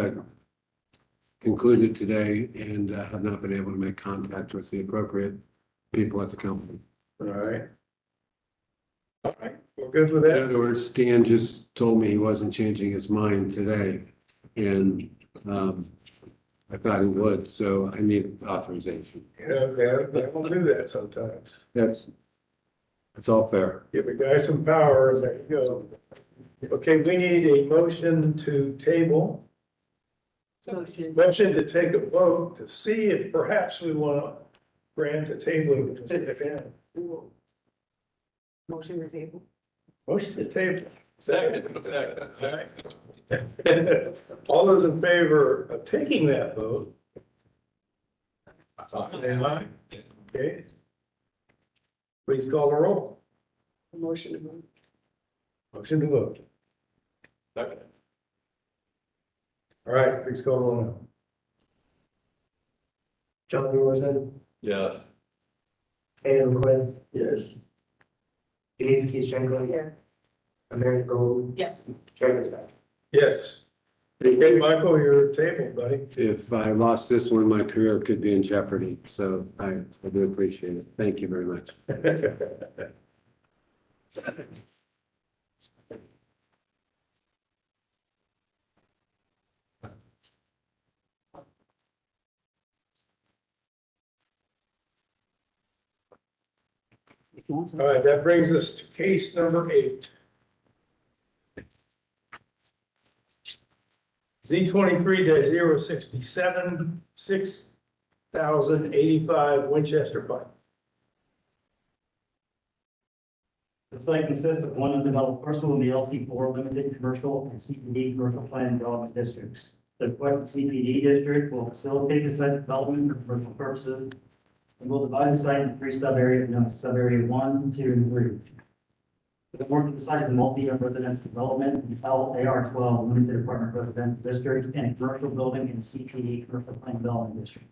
concluded today and have not been able to make contact with the appropriate people at the company. All right. All right, we're good with In that? other words, Dan just told me he wasn't changing his mind today, and I thought he would, so I need authorization. Yeah, they will do that sometimes. That's all fair. Give a guy some power, and there you go. Okay, we need a motion to table. Motion to take a vote to see if perhaps we want to grant a tabling. Motion to table. Motion to table. Second. All right. All those in favor of taking that vote? Say aye. Okay. Please call the roll. Motion to move. Motion to vote. Second. All right, please call the roll. John Morrison, Yeah. Anna Quinn, Yes. Denise Keith-Strangler. Yeah. Mary Gold, Yes. Jeremy Spack. Yes. Hey, Michael, you're tabled, buddy. If I lost this one, my career could be in jeopardy, so I do appreciate it. Thank you very much. All right, that brings us to case number 8. Z23-067, 6085 Winchester Pike. The site consists of one undeveloped parcel in the LC4 Limited Commercial and CPD Commercial Plan Development Districts. The requested CPD district will facilitate the site development for commercial purposes and will divide the site into 3 sub-areas known as sub-area 1, 2, and 3. The work of the site is a multi-residential development in LAR12 Limited Apartment Residential District and a commercial building in CPD Commercial Plan Development District.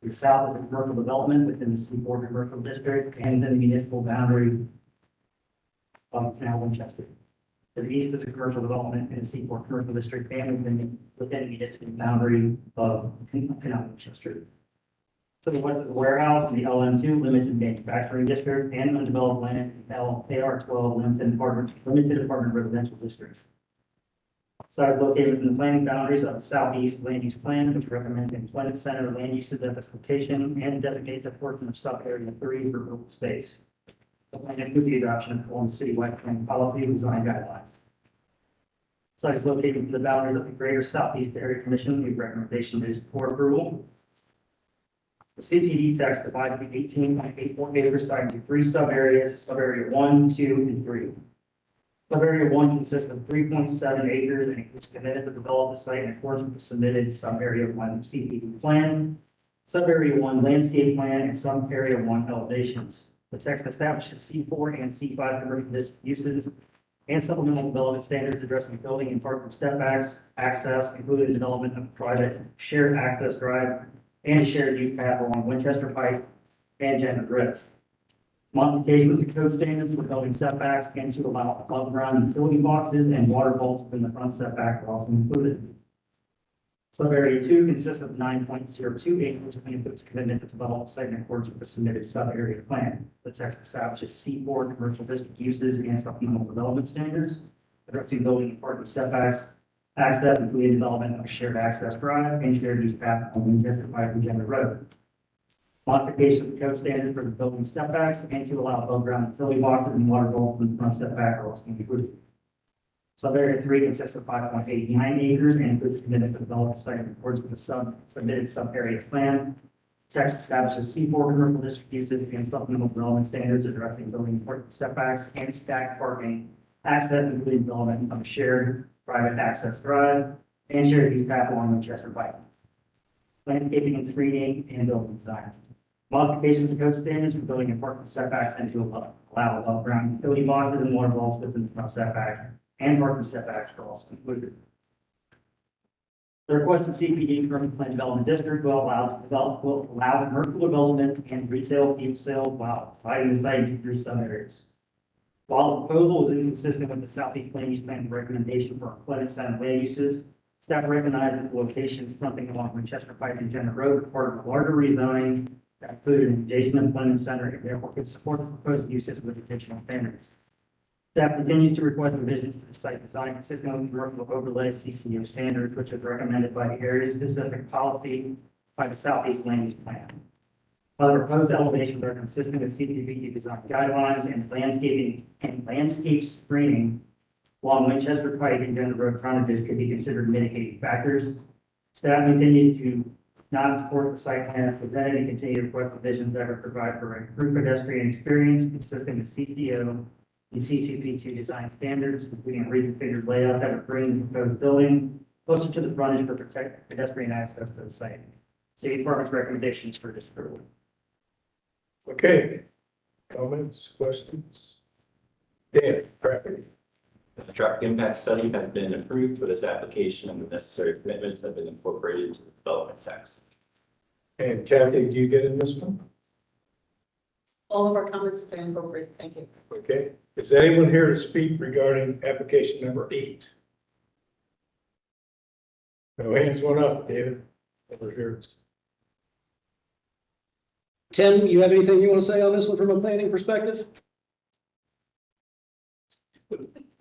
To the south is the commercial development within the C4 Commercial District and within the municipal boundary of Canal Winchester. To the east is the commercial development in the C4 Commercial District and within the municipal boundary of Canal Winchester. To the west of the warehouse in the LM2 Limited Manufacturing District and undeveloped land in LAR12 Limited Apartment Residential District. Site is located within the planning boundaries of the Southeast Land Use Plan, which recommends employment center land uses at this location and designates a portion of sub-area 3 for open space. The plan includes the adoption of Columbus citywide planning policy and design guidelines. Site is located within the boundaries of the Greater Southeast Area Commission. The recommendation is for approval. The CPD text divides the 18.84 acre site into 3 sub-areas, sub-area 1, 2, and 3. Sub-area 1 consists of 3.7 acres and is committed to develop the site in accordance with the submitted sub-area 1 CPD plan, sub-area 1 landscape plan, and sub-area 1 elevations. The text establishes C4 and C5 commercial district uses and supplemental development standards addressing building and parking setbacks, access, including development of private shared access drive and a shared use path along Winchester Pike and Gender Drift. Modifications to code standards for building setbacks and to allow above ground utility boxes and water vaults within the front setback are also included. Sub-area 2 consists of 9.02 acres and includes commitment to develop the site in accordance with the submitted sub-area plan. The text establishes C4 commercial district uses and supplemental development standards, addressing building and parking setbacks, access, including development of a shared access drive and shared use path on Winchester Pike and Gender Road. Modifications of code standards for the building setbacks and to allow above ground utility boxes and water vaults in the front setback are also included. Sub-area 3 consists of 5.89 acres and includes commitment to develop the site in accordance with the submitted sub-area plan. Text establishes C4 commercial district uses and supplemental development standards addressing building important setbacks and stacked parking, access, including development of a shared private access drive and shared use path along Winchester Pike. Landscaping and screening and building design. Modifications to code standards for building and parking setbacks and to allow above ground utility boxes and water vaults within the front setback and parking setbacks are also included. The requested CPD commercial plan development district will allow commercial development and retail fuel sales while providing the site through some areas. While the proposal is inconsistent with the Southeast Land Use Plan recommendation for employment center land uses, staff recognizes that the locations fronting along Winchester Pike and Jenner Road are part of a larger rezoning that included an adjacent employment center and therefore can support the proposed uses with additional standards. Staff continues to request revisions to the site design consistent with commercial overlay CCO standards, which is recommended by the area-specific policy by the Southeast Land Use Plan. Other proposed elevations are consistent with CDBG design guidelines and landscape screening along Winchester Pike and Jenner Road frontages could be considered mitigating factors. Staff continues to not support the site plan as presented and continue to request revisions that would provide for improved pedestrian experience consistent with CCO and C2P2 design standards, including a reconfigured layout that would bring the proposed building closer to the frontage for protect pedestrian access to the site. City Department's recommendations for disapproval. Okay, comments, questions? Dan, traffic. The traffic impact study has been approved for this application and the necessary commitments have been incorporated into the development text. And Kathy, do you get in this one? All of our comments have been incorporated. Thank you. Okay, is anyone here to speak regarding application number 8? No hands went up, David. Over here. Tim, you have anything you want to say on this one from a planning perspective?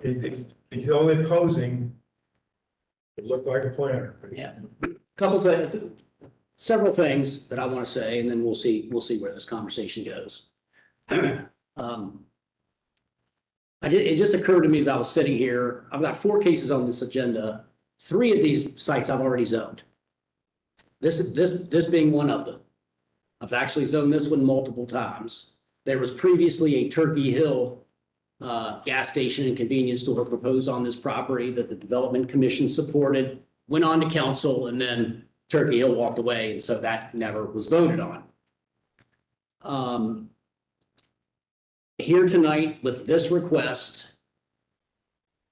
He's only posing to look like a planner. Yeah. Couple things, several things that I want to say, and then we'll see where this conversation goes. It just occurred to me as I was sitting here, I've got 4 cases on this agenda. 3 of these sites I've already zoned. This being one of them. I've actually zoned this one multiple times. There was previously a Turkey Hill gas station and convenience store proposed on this property that the Development Commission supported, went on to council, and then Turkey Hill walked away, and so that never was voted on. Here tonight with this request,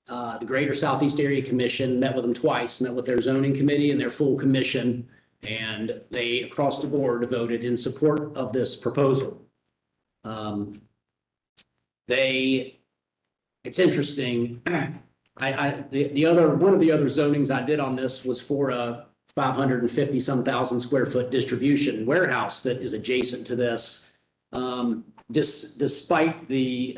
the Greater Southeast Area Commission met with them twice, met with their zoning committee and their full commission, and they across the board voted in support of this proposal. It's interesting. One of the other zonings I did on this was for a 550-some thousand square foot distribution warehouse that is adjacent to this. Despite the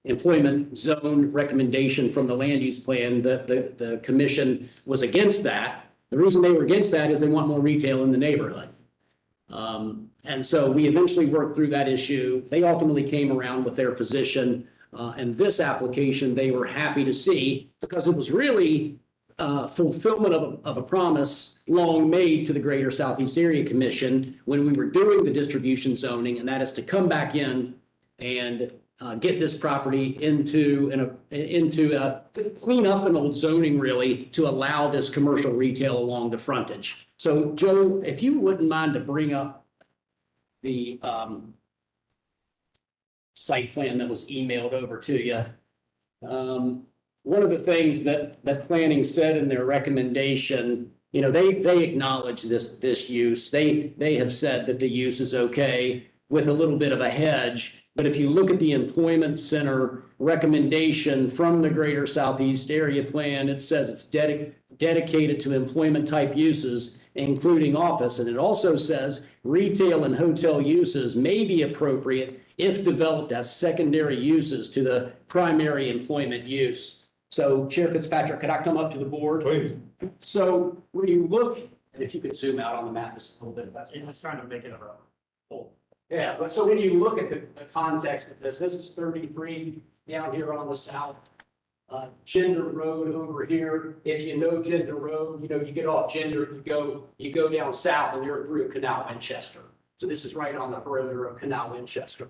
employment zone recommendation from the land use plan, the commission was against that. The reason they were against that is they want more retail in the neighborhood. And so we eventually worked through that issue. They ultimately came around with their position. And this application, they were happy to see because it was really fulfillment of a promise long made to the Greater Southeast Area Commission when we were doing the distribution zoning, and that is to come back in and get this property into clean up an old zoning really to allow this commercial retail along the frontage. So Joe, if you wouldn't mind to bring up the site plan that was emailed over to you. One of the things that planning said in their recommendation, you know, they acknowledge this use. They have said that the use is okay with a little bit of a hedge. But if you look at the employment center recommendation from the Greater Southeast Area Plan, it says it's dedicated to employment type uses, including office. And it also says retail and hotel uses may be appropriate if developed as secondary uses to the primary employment use. So Chair Fitzpatrick, could I come up to the board? Please. So when you look, and if you could zoom out on the map just a little bit, that's trying to make it a whole. Yeah, but so when you look at the context of this is 33 down here on the south. Gender Road over here. If you know Gender Road, you know, you get off Gender, you go down south and you're through Canal Winchester. So this is right on the perimeter of Canal Winchester.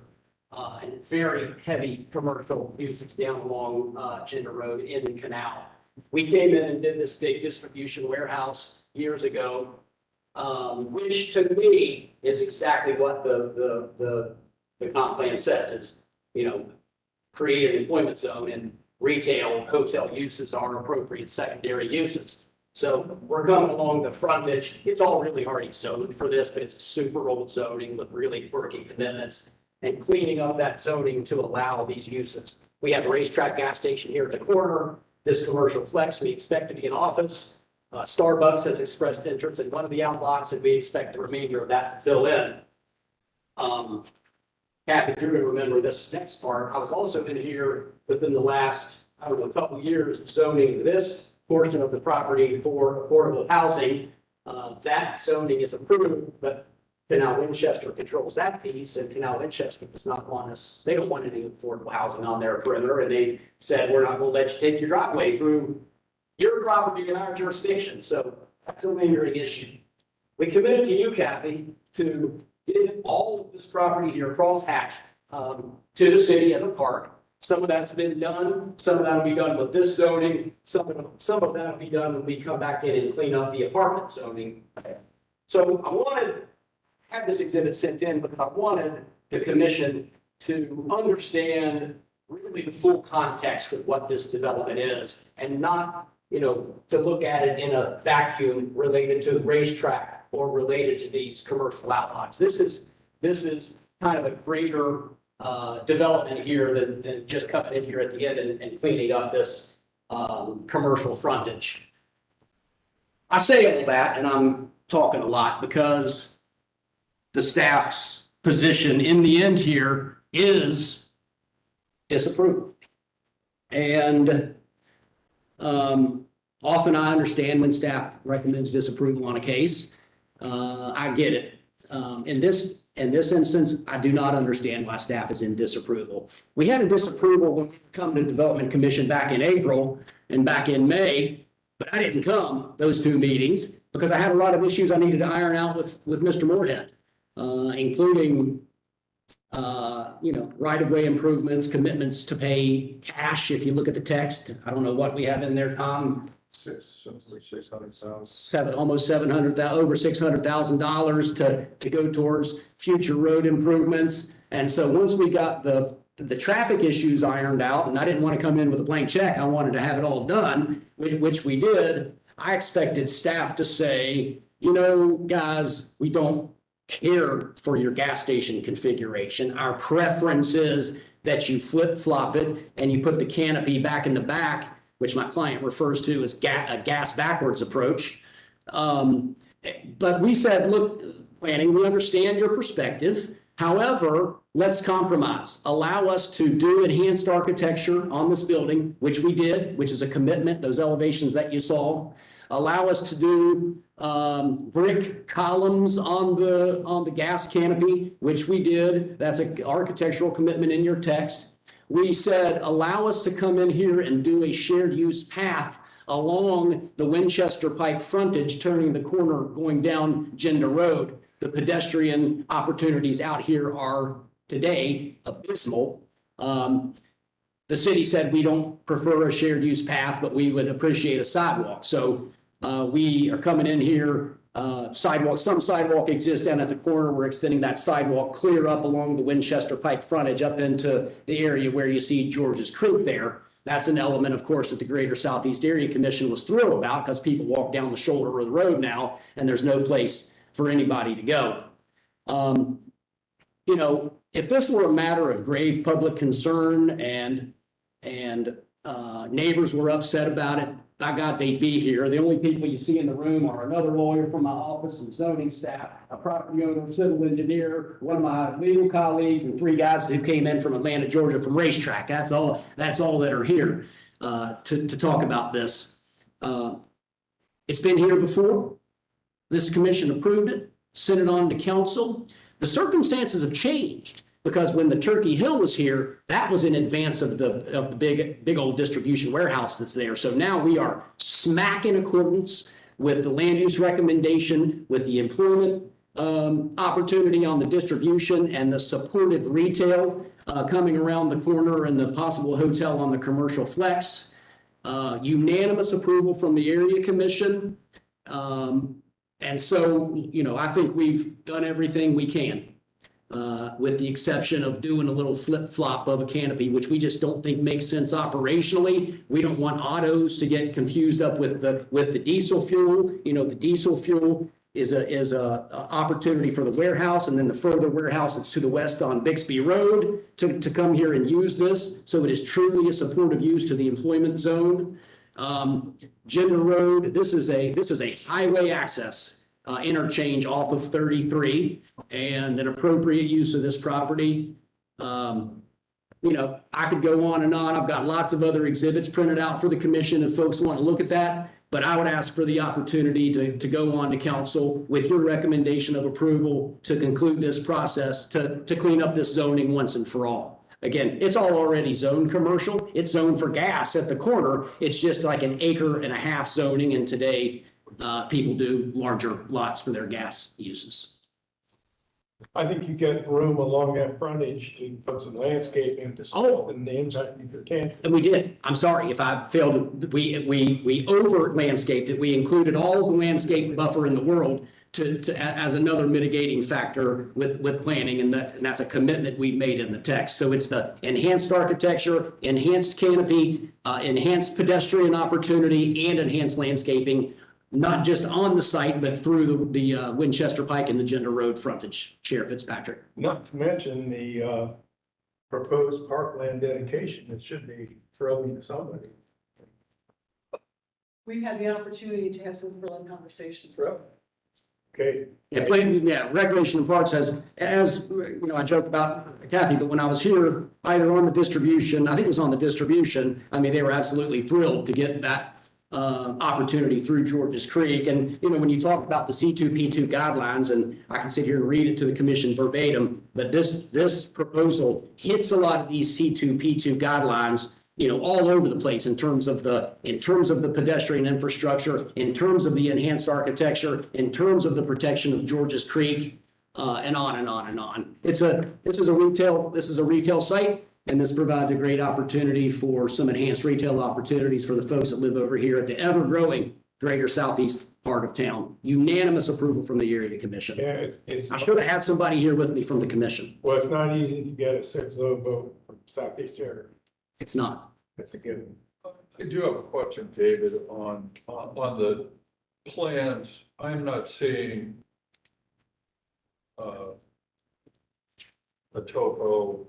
And very heavy commercial usage down along Gender Road in the canal. We came in and did this big distribution warehouse years ago. which to me is exactly what the comp plan says is, you know, create an employment zone and retail hotel uses are appropriate secondary uses. So we're coming along the frontage. It's all really already zoned for this, but it's a super old zoning with really quirky commitments and cleaning up that zoning to allow these uses. We have a racetrack gas station here at the corner. This commercial flex, we expect to be an office. Starbucks has expressed interest in one of the outlots, and we expect the remainder of that to fill in. Kathy, you're gonna remember this next part. I was also in here within the last, I don't know, a couple of years zoning this portion of the property for affordable housing. That zoning is approved, but Canal Winchester controls that piece, and Canal Winchester does not want us, they don't want any affordable housing on their perimeter, and they've said, we're not gonna let you take your driveway through your property in our jurisdiction, so that's a lingering issue. We committed to you, Kathy, to give all of this property here across Hatch to the city as a park. Some of that's been done, some of that will be done with this zoning, some of that will be done when we come back in and clean up the apartment zoning. So I wanted to have this exhibit sent in because I wanted the commission to understand really the full context of what this development is and not, you know, to look at it in a vacuum related to the racetrack or related to these commercial outlots. This is kind of a greater development here than just coming in here at the end and cleaning up this commercial frontage. I say all that, and I'm talking a lot because the staff's position in the end here is disapproval. And often I understand when staff recommends disapproval on a case. I get it. In this instance, I do not understand why staff is in disapproval. We had a disapproval when we come to Development Commission back in April and back in May, but I didn't come those two meetings because I had a lot of issues I needed to iron out with Mr. Moorhead, including you know, right-of-way improvements, commitments to pay cash. If you look at the text, I don't know what we have in there, Tom. Almost over $600,000 to go towards future road improvements. And so once we got the traffic issues ironed out, and I didn't want to come in with a blank check, I wanted to have it all done, which we did. I expected staff to say, you know, guys, we don't care for your gas station configuration. Our preference is that you flip-flop it and you put the canopy back in the back, which my client refers to as a gas backwards approach. But we said, look, planning, we understand your perspective. However, let's compromise. Allow us to do enhanced architecture on this building, which we did, which is a commitment, those elevations that you saw. Allow us to do brick columns on the gas canopy, which we did. That's an architectural commitment in your text. We said, allow us to come in here and do a shared use path along the Winchester Pike frontage, turning the corner going down Genda Road. The pedestrian opportunities out here are today abysmal. The city said we don't prefer a shared use path, but we would appreciate a sidewalk. So we are coming in here, some sidewalk exists down at the corner. We're extending that sidewalk clear up along the Winchester Pike frontage up into the area where you see George's Creek there. That's an element, of course, that the Greater Southeast Area Commission was thrilled about because people walk down the shoulder of the road now and there's no place for anybody to go. You know, if this were a matter of grave public concern and neighbors were upset about it, by God, they'd be here. The only people you see in the room are another lawyer from my office and zoning staff, a property owner, civil engineer, one of my legal colleagues, and three guys who came in from Atlanta, Georgia, from racetrack. That's all that are here to talk about this. It's been here before. This commission approved it, sent it on to council. The circumstances have changed because when the Turkey Hill was here, that was in advance of the big old distribution warehouse that's there. So now we are smack in accordance with the land use recommendation, with the employment opportunity on the distribution and the supportive retail coming around the corner and the possible hotel on the commercial flex. Unanimous approval from the area commission. And so, I think we've done everything we can, with the exception of doing a little flip flop of a canopy, which we just don't think makes sense operationally. We don't want autos to get confused up with the diesel fuel. The diesel fuel is a opportunity for the warehouse, and then the further warehouse that's to the west on Bixby Road to come here and use this. So it is truly a supportive use to the employment zone. Gender Road, this is a highway access interchange off of 33 and an appropriate use of this property. I could go on and on. I've got lots of other exhibits printed out for the commission if folks want to look at that. But I would ask for the opportunity to go on to council with your recommendation of approval to conclude this process, to clean up this zoning once and for all. Again, it's all already zoned commercial. It's zoned for gas at the corner. It's just like an 1.5 acre zoning, and today people do larger lots for their gas uses. I think you get room along that frontage to put some landscaping to soften the impact you can. And we did. I'm sorry if I failed. We over landscaped it. We included all the landscape buffer in the world as another mitigating factor with planning, and that's a commitment we've made in the text. So it's the enhanced architecture, enhanced canopy, enhanced pedestrian opportunity, and enhanced landscaping, not just on the site, but through the Winchester Pike and the Gender Road frontage, Chair Fitzpatrick. Not to mention the proposed parkland dedication. It should be thrilling to somebody. We've had the opportunity to have some thrilling conversations. Okay. Yeah, Recreation and Parks as I joked about Kathy, but when I was here, either on the distribution, I think it was on the distribution, they were absolutely thrilled to get that opportunity through Georges Creek. And, when you talk about the C2P2 guidelines, and I can sit here and read it to the commission verbatim, but this proposal hits a lot of these C2P2 guidelines, all over the place in terms of the pedestrian infrastructure, in terms of the enhanced architecture, in terms of the protection of Georges Creek, and on and on and on. This is a retail site. And this provides a great opportunity for some enhanced retail opportunities for the folks that live over here at the ever-growing greater southeast part of town. Unanimous approval from the area commission. Yeah, I should have had somebody here with me from the commission. Well, it's not easy to get a 6-0 vote from Southeast area. It's not. That's a given. I do have a question, David, on the plans. I'm not seeing a topo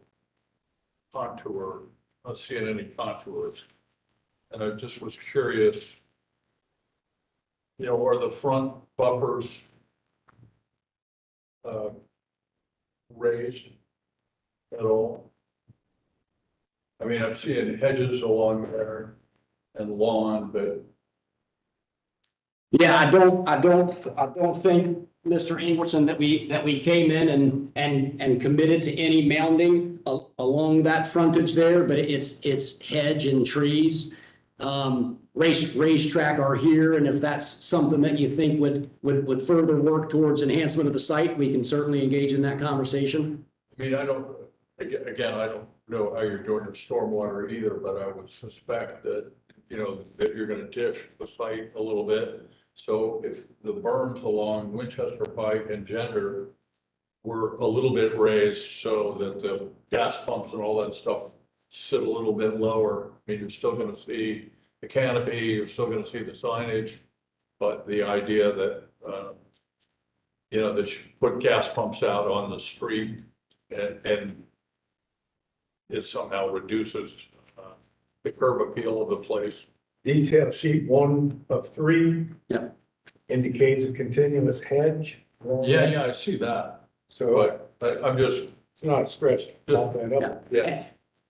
contour, not seeing any contours. And I just was curious, are the front buffers raised at all? I'm seeing hedges along there and lawn, but. Yeah, I don't think, Mr. Ingwerson, that we came in and committed to any mounding along that frontage there, but it's hedge and trees. Racetrack are here, and if that's something that you think would further work towards enhancement of the site, we can certainly engage in that conversation. I don't know how you're doing your stormwater either, but I would suspect that, that you're gonna dish the site a little bit. So if the berms along Winchester Pike and Gender were a little bit raised so that the gas pumps and all that stuff sit a little bit lower, you're still gonna see the canopy, you're still gonna see the signage, but the idea that, that you put gas pumps out on the street and it somehow reduces the curb appeal of the place. Detail sheet 1 of 3. Yep. Indicates a continuous hedge. Yeah, I see that. So But I'm just. It's not a stretch to pop that up. Yeah.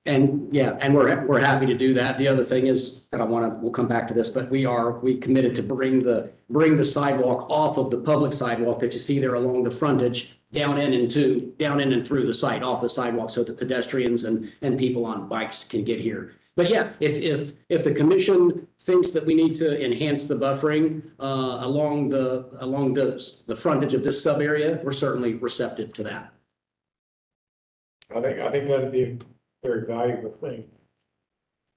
And we're happy to do that. The other thing is, and we'll come back to this, but we committed to bring the sidewalk off of the public sidewalk that you see there along the frontage, down in and through the site, off the sidewalk, so the pedestrians and people on bikes can get here. But yeah, if the commission thinks that we need to enhance the buffering along the frontage of this sub area, we're certainly receptive to that. I think that'd be a very valuable thing.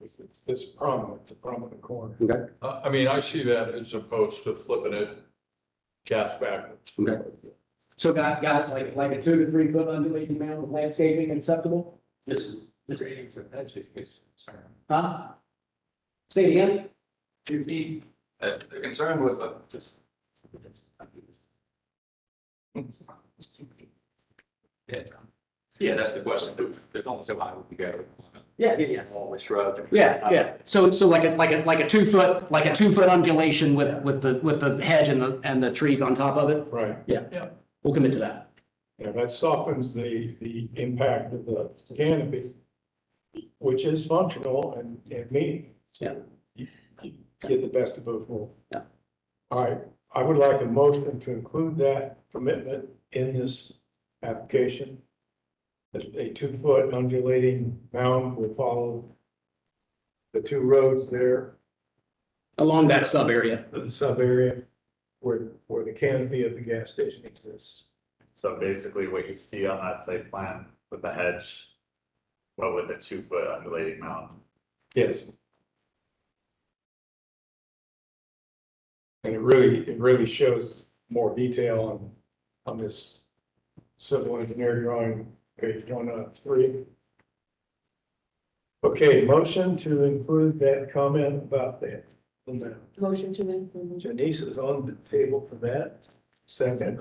It's prominent, it's a prominent corner. Okay. I see that as opposed to flipping it cast backwards. Okay. So guys, like a 2 to 3 foot undulating mound with landscaping acceptable? Just, huh? Say it again? 2 feet. The concern was just. Yeah, that's the question. There's almost a lot we go. Yeah. All with shrubs. Yeah. So like a 2 foot, like a 2 foot undulation with the hedge and the trees on top of it? Right. Yeah. Yeah. We'll commit to that. Yeah, that softens the impact of the canopy, which is functional and meaningful. Yeah. You get the best of both worlds. Yeah. All right, I would like a motion to include that commitment in this application. A 2 foot undulating mound will follow the 2 roads there, Along that sub area. the sub area where the canopy of the gas station exists. So basically what you see on that site plan with the hedge, but with a 2 foot undulating mound. Yes. And it really shows more detail on this civil engineer drawing, page 103. Okay, motion to include that comment about that. Motion to include. Janice is on the table for that. Second.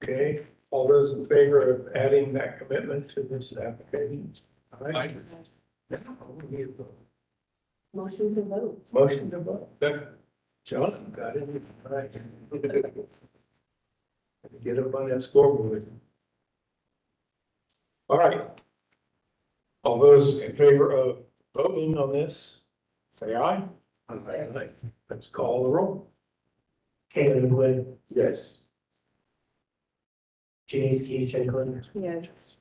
Okay, all those in favor of adding that commitment to this application? All right. Now, we need a vote. Motion to vote. Motion to vote. John, got it. All right. Get up on that scoreboard. All right. All those in favor of voting on this, say aye. Aye. Let's call the roll. Caitlin Wood, Yes. Janice Keith Shanklin, Yes.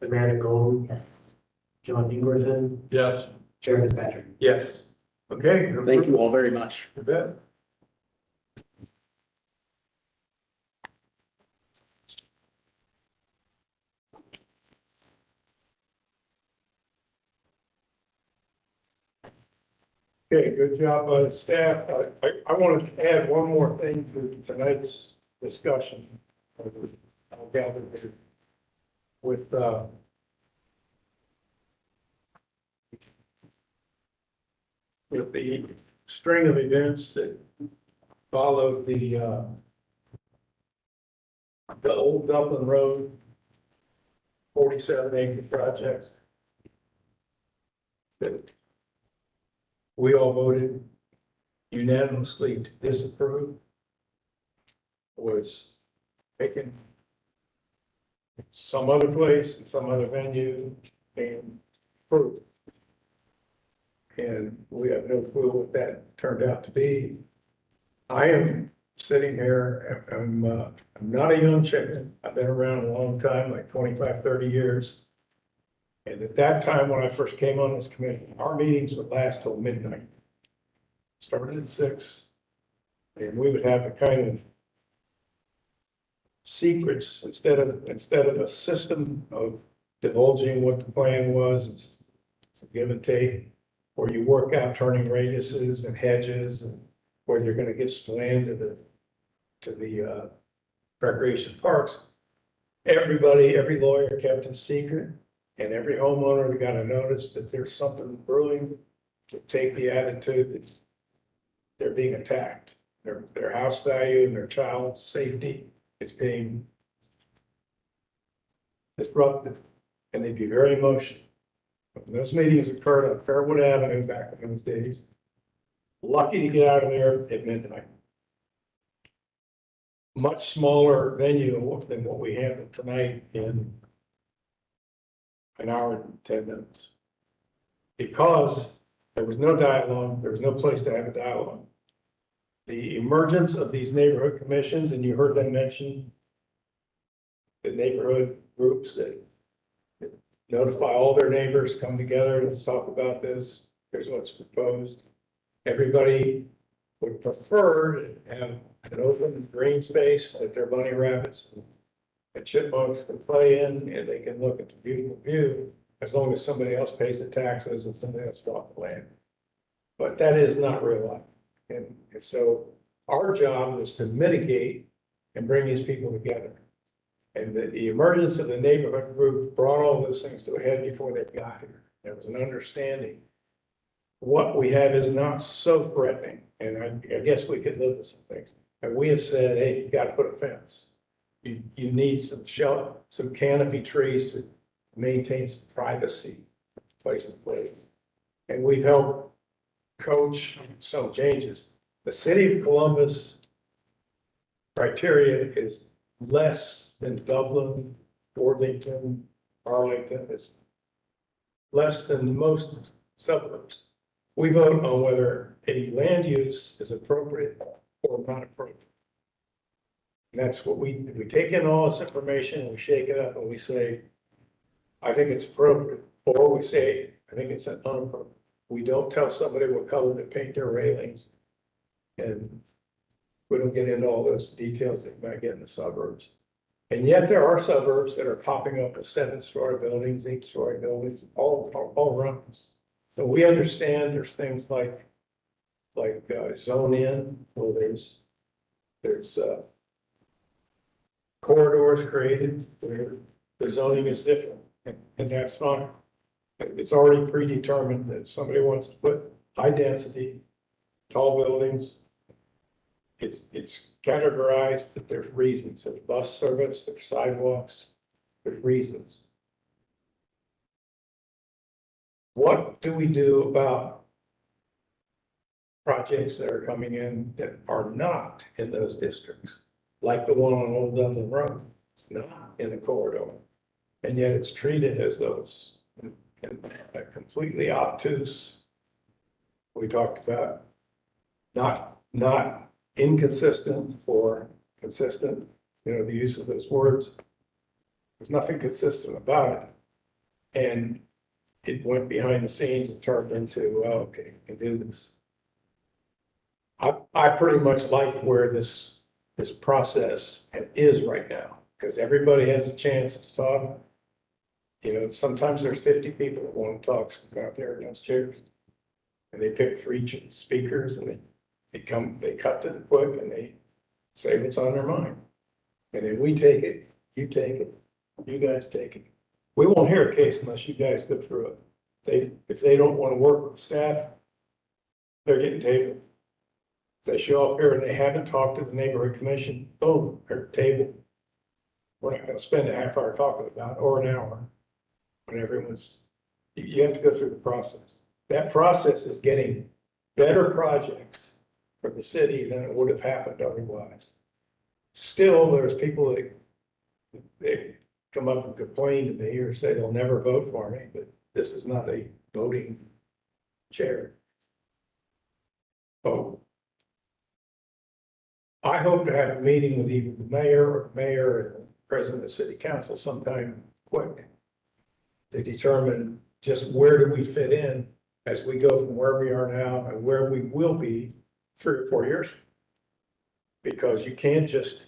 Amanda Gold, Yes. John Ingwerson, Yes. Chair Fitzpatrick. Yes. Okay. Thank you all very much. You bet. Okay, good job by the staff. I wanted to add one more thing to tonight's discussion. I'll gather with, with the string of events that followed the old Dublin Road 47-acre projects that we all voted unanimously to disapprove, was taken some other place in some other venue and approved. And we have no clue what that turned out to be. I am sitting here, I'm not a young chicken. I've been around a long time, like 25, 30 years. And at that time, when I first came on this committee, our meetings would last till midnight. Started at 6, and we would have the kind of secrets instead of a system of divulging what the plan was. It's a give and take, where you work out turning radiuses and hedges and where you're going to get some land to the recreation parks. Everybody, every lawyer kept it secret. And every homeowner got a notice that there's something brewing, to take the attitude that they're being attacked. Their house value and their child's safety is being disrupted, and they'd be very emotional. When those meetings occurred on Fairwood Avenue back in those days, lucky to get out of there at midnight. Much smaller venue than what we have tonight in an hour and 10 minutes. Because there was no dialogue, there was no place to have a dialogue. The emergence of these neighborhood commissions, and you heard them mention the neighborhood groups that notify all their neighbors, come together, let's talk about this, here's what's proposed. Everybody would prefer to have an open green space that their bunny rabbits and chipmunks can play in, and they can look at the beautiful view, as long as somebody else pays the taxes and somebody else bought the land. But that is not real life. And so our job was to mitigate and bring these people together. And the emergence of the neighborhood group brought all those things to a head before they got here. There was an understanding. What we have is not so threatening, and I guess we could live with some things. And we have said, hey, you gotta put a fence. You need some shelter, some canopy trees to maintain some privacy, place to play. And we've helped coach some changes. The city of Columbus criteria is less than Dublin, Worthington, Arlington, is less than most suburbs. We vote on whether a land use is appropriate or not appropriate. And that's what we take in all this information, we shake it up and we say, I think it's appropriate, or we say, I think it's unappropriate. We don't tell somebody what color to paint their railings. And we don't get into all those details that you might get in the suburbs. And yet there are suburbs that are popping up with 7-story buildings, 8-story buildings, all around us. So we understand there's things like zone in, where there's corridors created where the zoning is different, and that's fine. It's already predetermined that if somebody wants to put high density, tall buildings, it's categorized that there's reasons. There's bus service, there's sidewalks, there's reasons. What do we do about projects that are coming in that are not in those districts? Like the one on Old Dublin Road, it's not in a corridor. And yet it's treated as though it's completely obtuse. We talked about not inconsistent or consistent, the use of those words. There's nothing consistent about it. And it went behind the scenes and turned into, well, okay, we can do this. I pretty much like where this process is right now, because everybody has a chance to talk. Sometimes there's 50 people that want to talk out there in those chairs. And they pick 3 speakers and they cut to the quick and they say what's on their mind. And then we take it, you take it, you guys take it. We won't hear a case unless you guys go through it. If they don't want to work with staff, they're getting tabled. If they show up here and they haven't talked to the neighborhood commission, boom, they're tabled. We're not going to spend a half hour talking about it, or an hour. When you have to go through the process. That process is getting better projects for the city than it would have happened otherwise. Still, there's people that come up and complain to me or say they'll never vote for me, but this is not a voting chair. Oh. I hope to have a meeting with either the mayor and the president of the city council sometime quick to determine just where do we fit in as we go from where we are now and where we will be 3 or 4 years. Because you can't just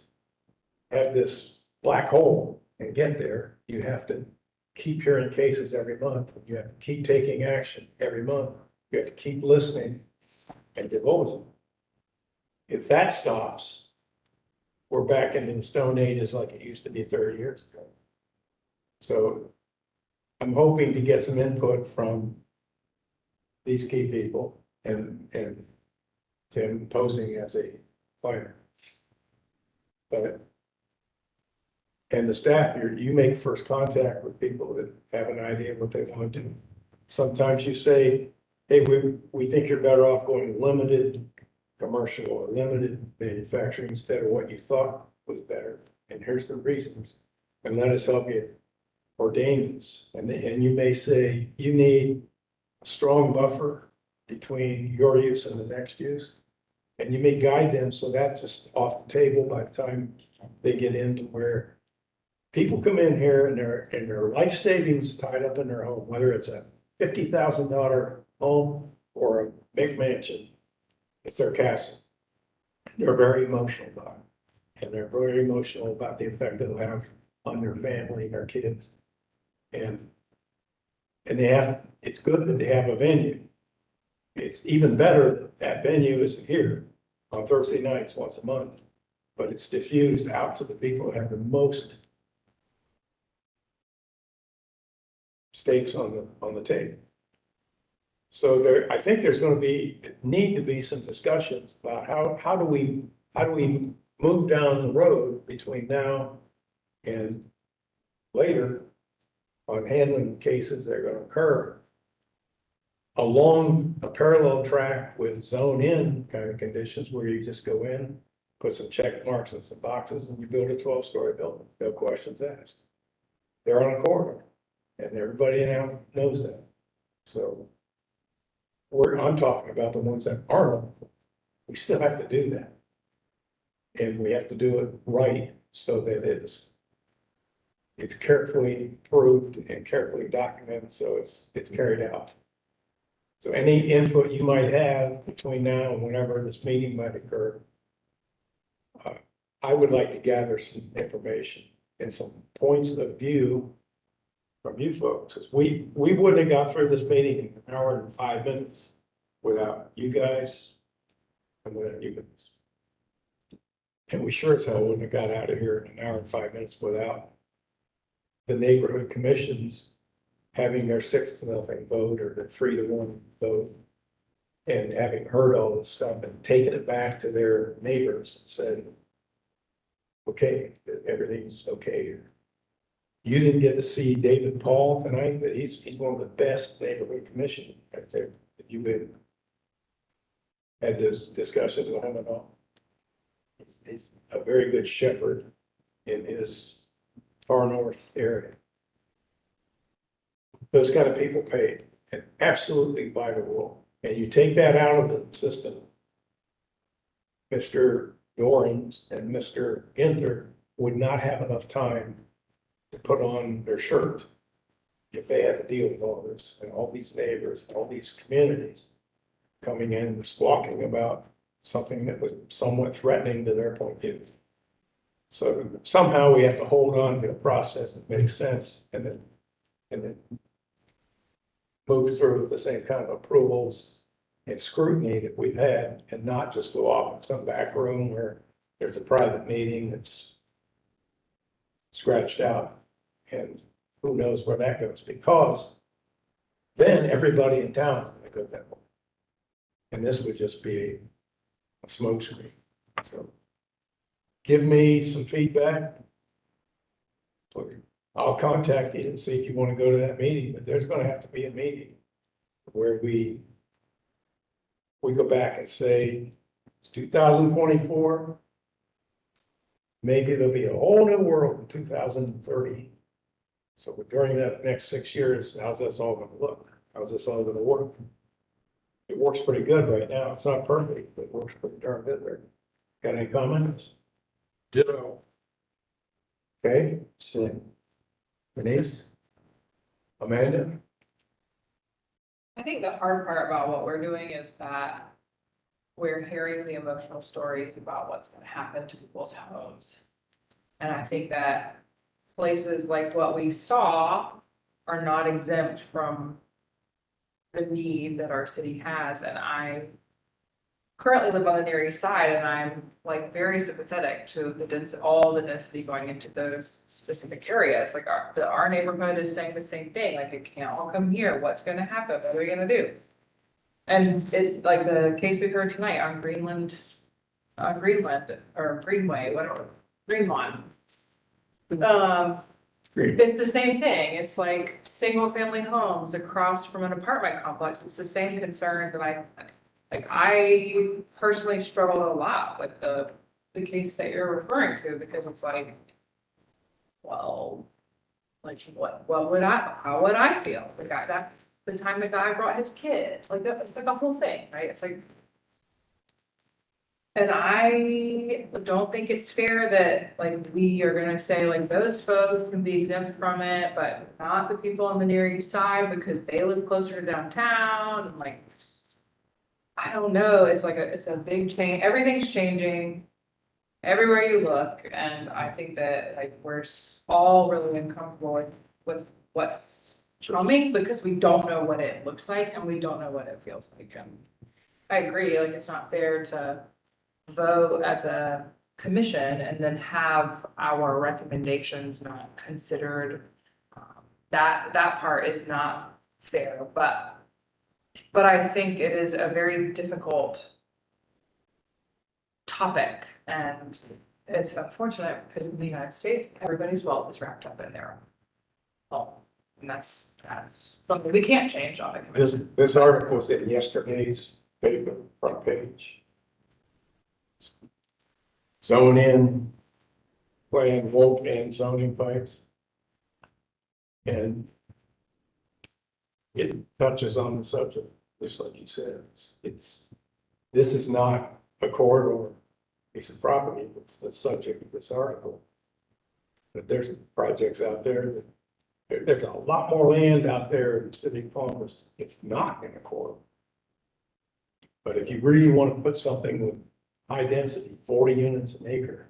have this black hole and get there. You have to keep hearing cases every month. You have to keep taking action every month. You have to keep listening and divulging. If that stops, we're back into the Stone Ages like it used to be 30 years ago. So I'm hoping to get some input from these key people and Tim posing as a planner. And the staff, you make first contact with people that have an idea of what they want to do. Sometimes you say, hey, we think you're better off going limited commercial or limited manufacturing instead of what you thought was better. And here's the reasons. And let us help you ordain this. And you may say you need a strong buffer between your use and the next use. And you may guide them so that's just off the table by the time they get into where people come in here and their life savings tied up in their home, whether it's a $50,000 home or a big mansion. It's their castle. They're very emotional about it. And they're very emotional about the effect it'll have on their family and their kids. And it's good that they have a venue. It's even better that venue is here on Thursday nights once a month. but it's diffused out to the people who have the most stakes on the table. So there, I think there's gonna need to be some discussions about how do we move down the road between now and later on handling cases that are gonna occur along a parallel track with zone in kind of conditions where you just go in, put some check marks and some boxes, and you build a 12-story building, no questions asked. They're on a corridor, and everybody now knows that. So I'm talking about the ones that aren't. We still have to do that. And we have to do it right so that it's carefully proved and carefully documented, so it's carried out. So any input you might have between now and whenever this meeting might occur, I would like to gather some information and some points of view from you folks. 'Cause we wouldn't have got through this meeting in an hour and 5 minutes without you guys and without you guys. And we sure as hell wouldn't have got out of here in an hour and 5 minutes without the neighborhood commissions having their 6-0 vote or their 3-1 vote, and having heard all this stuff and taken it back to their neighbors and said, okay, everything's okay here. You didn't get to see David Paul tonight, but he's one of the best neighborhood commission right there. If you've had those discussions with him at all. He's a very good shepherd in his far north area. Those kind of people pay an absolutely vital role. And you take that out of the system, Mr. Dorans and Mr. Ginther would not have enough time to put on their shirt if they had to deal with all this and all these neighbors, all these communities coming in and squawking about something that was somewhat threatening to their point of view. So somehow we have to hold on to a process that makes sense and then move through the same kind of approvals and scrutiny that we've had, and not just go off in some back room where there's a private meeting that's scratched out, and who knows where that goes, because then everybody in town is gonna go that way. And this would just be a smokescreen. So give me some feedback. I'll contact you and see if you want to go to that meeting, but there's gonna have to be a meeting where we go back and say, it's 2024. Maybe there'll be a whole new world in 2030. So during that next 6 years, how's this all gonna look? How's this all gonna work? It works pretty good right now. It's not perfect, but it works pretty darn good there. Got any comments? Ditto. Okay, Same. Denise? Amanda? I think the hard part about what we're doing is that we're hearing the emotional stories about what's gonna happen to people's homes. And I think that places like what we saw are not exempt from the need that our city has, and I currently live on the Near East Side, and I'm like very sympathetic to the density, all the density going into those specific areas. Like our neighborhood is saying the same thing, like it can't all come here, what's gonna happen, what are we gonna do? And it, like the case we heard tonight on Greenland, or Greenway, whatever, Greenlawn. It's the same thing. It's like single family homes across from an apartment complex. It's the same concern that I personally struggled a lot with the case that you're referring to, because it's like, well, like what would how would I feel? The time the guy brought his kid, like the whole thing, right? It's like, and I don't think it's fair that like we are gonna say like those folks can be exempt from it, but not the people on the Near East Side because they live closer to downtown, and like, I don't know, it's like it's a big change, everything's changing everywhere you look, and I think that like we're all really uncomfortable with what's coming because we don't know what it looks like and we don't know what it feels like. And I agree, like it's not fair to vote as a commission and then have our recommendations not considered. That part is not fair, but I think it is a very difficult topic, and it's unfortunate because in the United States, everybody's wealth is wrapped up in their home. And that's something we can't change on the commission. This article was in yesterday's paper, front page. Zone in, plan woke and zoning fights. And it touches on the subject, just like you said, this is not a corridor piece of property, it's the subject of this article. But there's projects out there that, there's a lot more land out there in the city of Columbus, it's not in a corridor. But if you really want to put something with high density, 40 units an acre,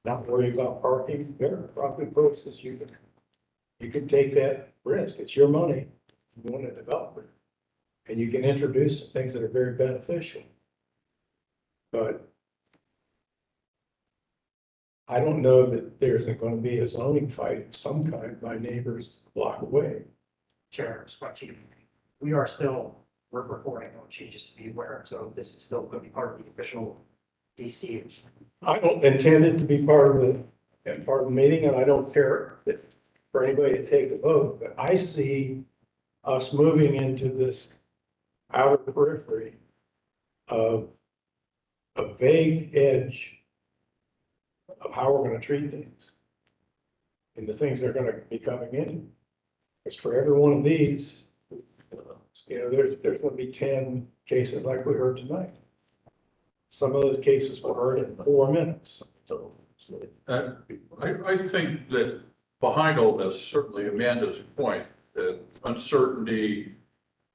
not worry about parking, there are probably places you can take that risk. It's your money. You want to develop it. And you can introduce some things that are very beneficial. But I don't know that there's going to be a zoning fight of some kind by neighbors a block away. Chair, we are still, we're recording on changes to be aware, so this is still going to be part of the official DC. I don't intend it to be part of the meeting, and I don't care for anybody to take a vote, but I see us moving into this outer periphery of a vague edge of how we're going to treat things and the things that are going to be coming in. Because for every one of these, there's going to be 10 cases like we heard tonight. Some of those cases were heard in 4 minutes. So I think that behind all this, certainly Amanda's point, the uncertainty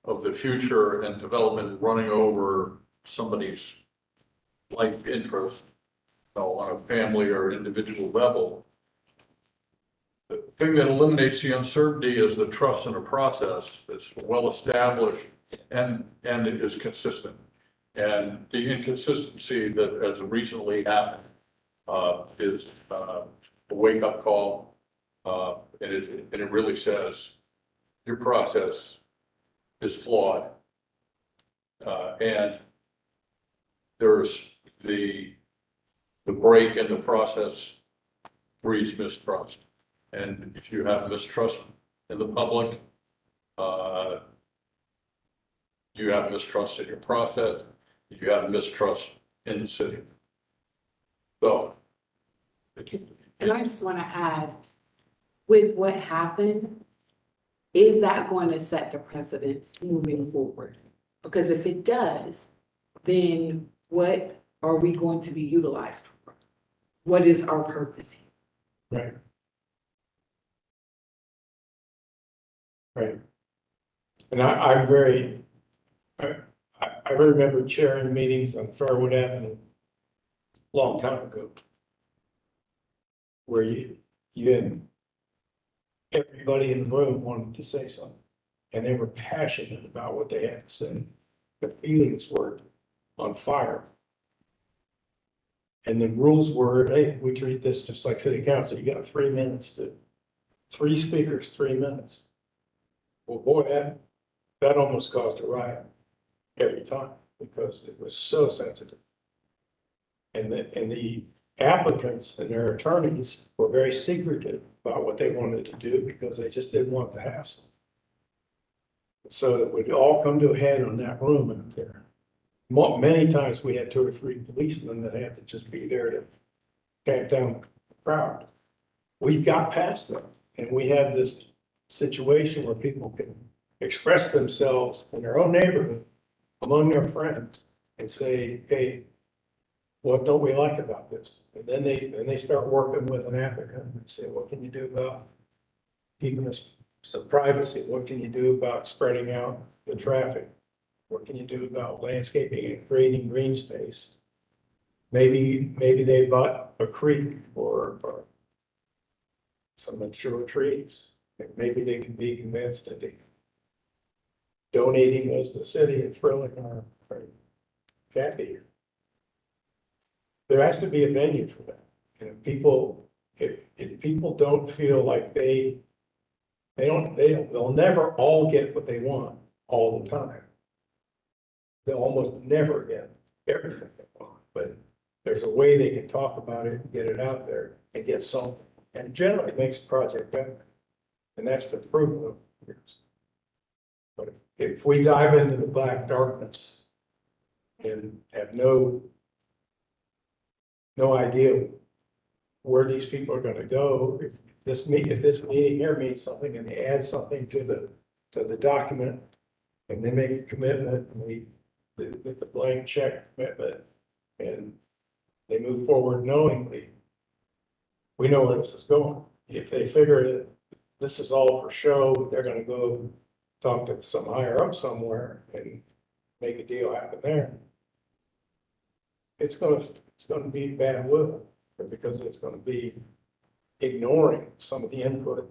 of the future and development running over somebody's life interest, on a family or individual level. The thing that eliminates the uncertainty is the trust in a process that's well established and it is consistent. And the inconsistency that has recently happened is a wake-up call. And it really says your process is flawed. And there's the break in the process breeds mistrust. And if you have mistrust in the public, you have mistrust in your process, you have mistrust in the city. So. And I just want to add, with what happened, is that going to set the precedence moving forward? Because if it does, then what are we going to be utilized for? What is our purpose here? Right. Right. And I'm very, I remember chairing meetings on Fairwood Avenue a long time ago, where you had everybody in the room wanted to say something, and they were passionate about what they had to say. The feelings were on fire. And the rules were, hey, we treat this just like city council. You got 3 minutes to, 3 speakers, 3 minutes. Well, boy, that almost caused a riot every time because it was so sensitive. And the applicants and their attorneys were very secretive about what they wanted to do because they just didn't want the hassle. So it would all come to a head on that room out there. Many times we had 2 or 3 policemen that had to just be there to tamp down the crowd. We've got past them, and we have this situation where people can express themselves in their own neighborhood among their friends and say, hey, what don't we like about this? And then they start working with an applicant and say, what can you do about keeping us some privacy? What can you do about spreading out the traffic? What can you do about landscaping and creating green space? Maybe they bought a creek or some mature trees. Maybe they can be convinced that donating those to the city and filling our cat here. there has to be a venue for that. And if people don't feel like they'll never all get what they want all the time. They'll almost never get everything they want, but there's a way they can talk about it, and get it out there and get something. And generally it makes the project better. And that's been proven over the years. But if we dive into the black darkness and have no idea where these people are gonna go, if this meeting here means something and they add something to the document and they make a commitment and the blank check commitment and they move forward knowingly, we know where this is going. If they figure that this is all for show, they're gonna go talk to some higher up somewhere and make a deal happen there. It's gonna be bad will, because it's gonna be ignoring some of the input.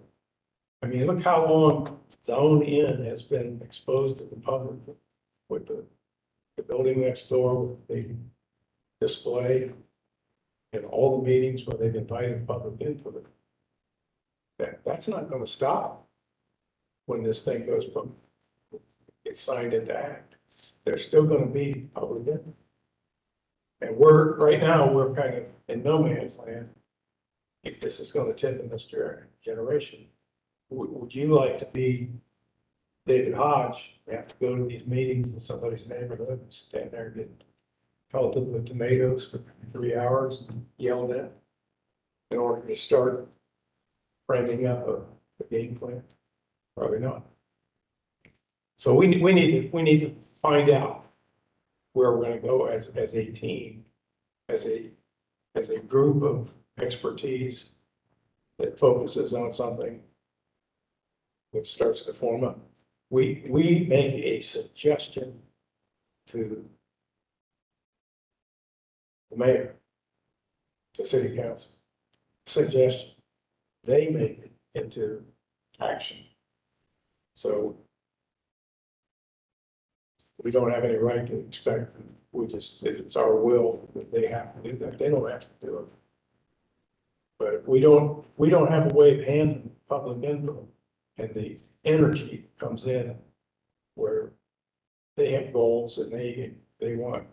I mean, look how long Zone Inn has been exposed to the public with the building next door, with the display, and all the meetings where they've invited public input. That's not gonna stop when this thing gets signed into act. There's still gonna be public input. And right now, we're kind of in no man's land. If this is gonna tip in this generation, would you like to be David Hodge, have to go to these meetings in somebody's neighborhood, and stand there and get pelted with tomatoes for 3 hours and yelled at in order to start framing up a game plan? Probably not. So we need to find out where we're gonna go as a team, as a group of expertise that focuses on something that starts to form up. We make a suggestion to the mayor, to city council, suggestion. They make it into action. So we don't have any right to expect them. If it's our will, that they have to do that. They don't have to do it. But if we don't have a way of handling public input and the energy that comes in where they have goals and they want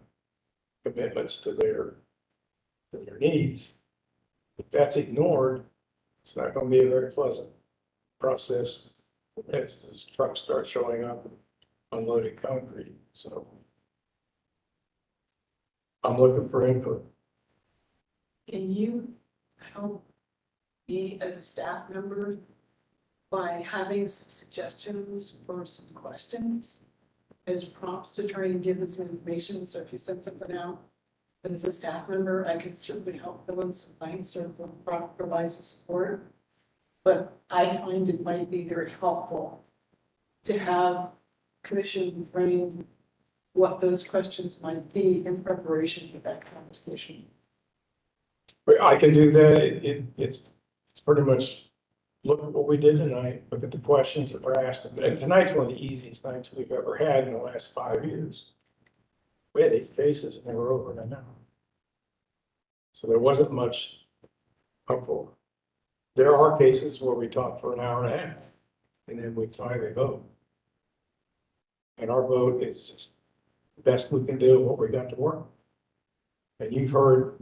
commitments to their needs. If that's ignored, it's not going to be a very pleasant process as the trucks start showing up unloading concrete. So I'm looking for input. Can you help me as a staff member by having some suggestions or some questions as prompts to try and give us some information? So if you send something out, but as a staff member, I can certainly help fill in some blanks or provide some support. But I find it might be very helpful to have commission frame what those questions might be in preparation for that conversation. I can do that. It's pretty much look at what we did tonight, look at the questions that were asked. And tonight's one of the easiest nights we've ever had in the last 5 years. We had 8 cases and they were over in an hour. So there wasn't much uproar. There are cases where we talk for an hour and a half and then we finally vote. And our vote is just the best we can do what we got to work. And you've heard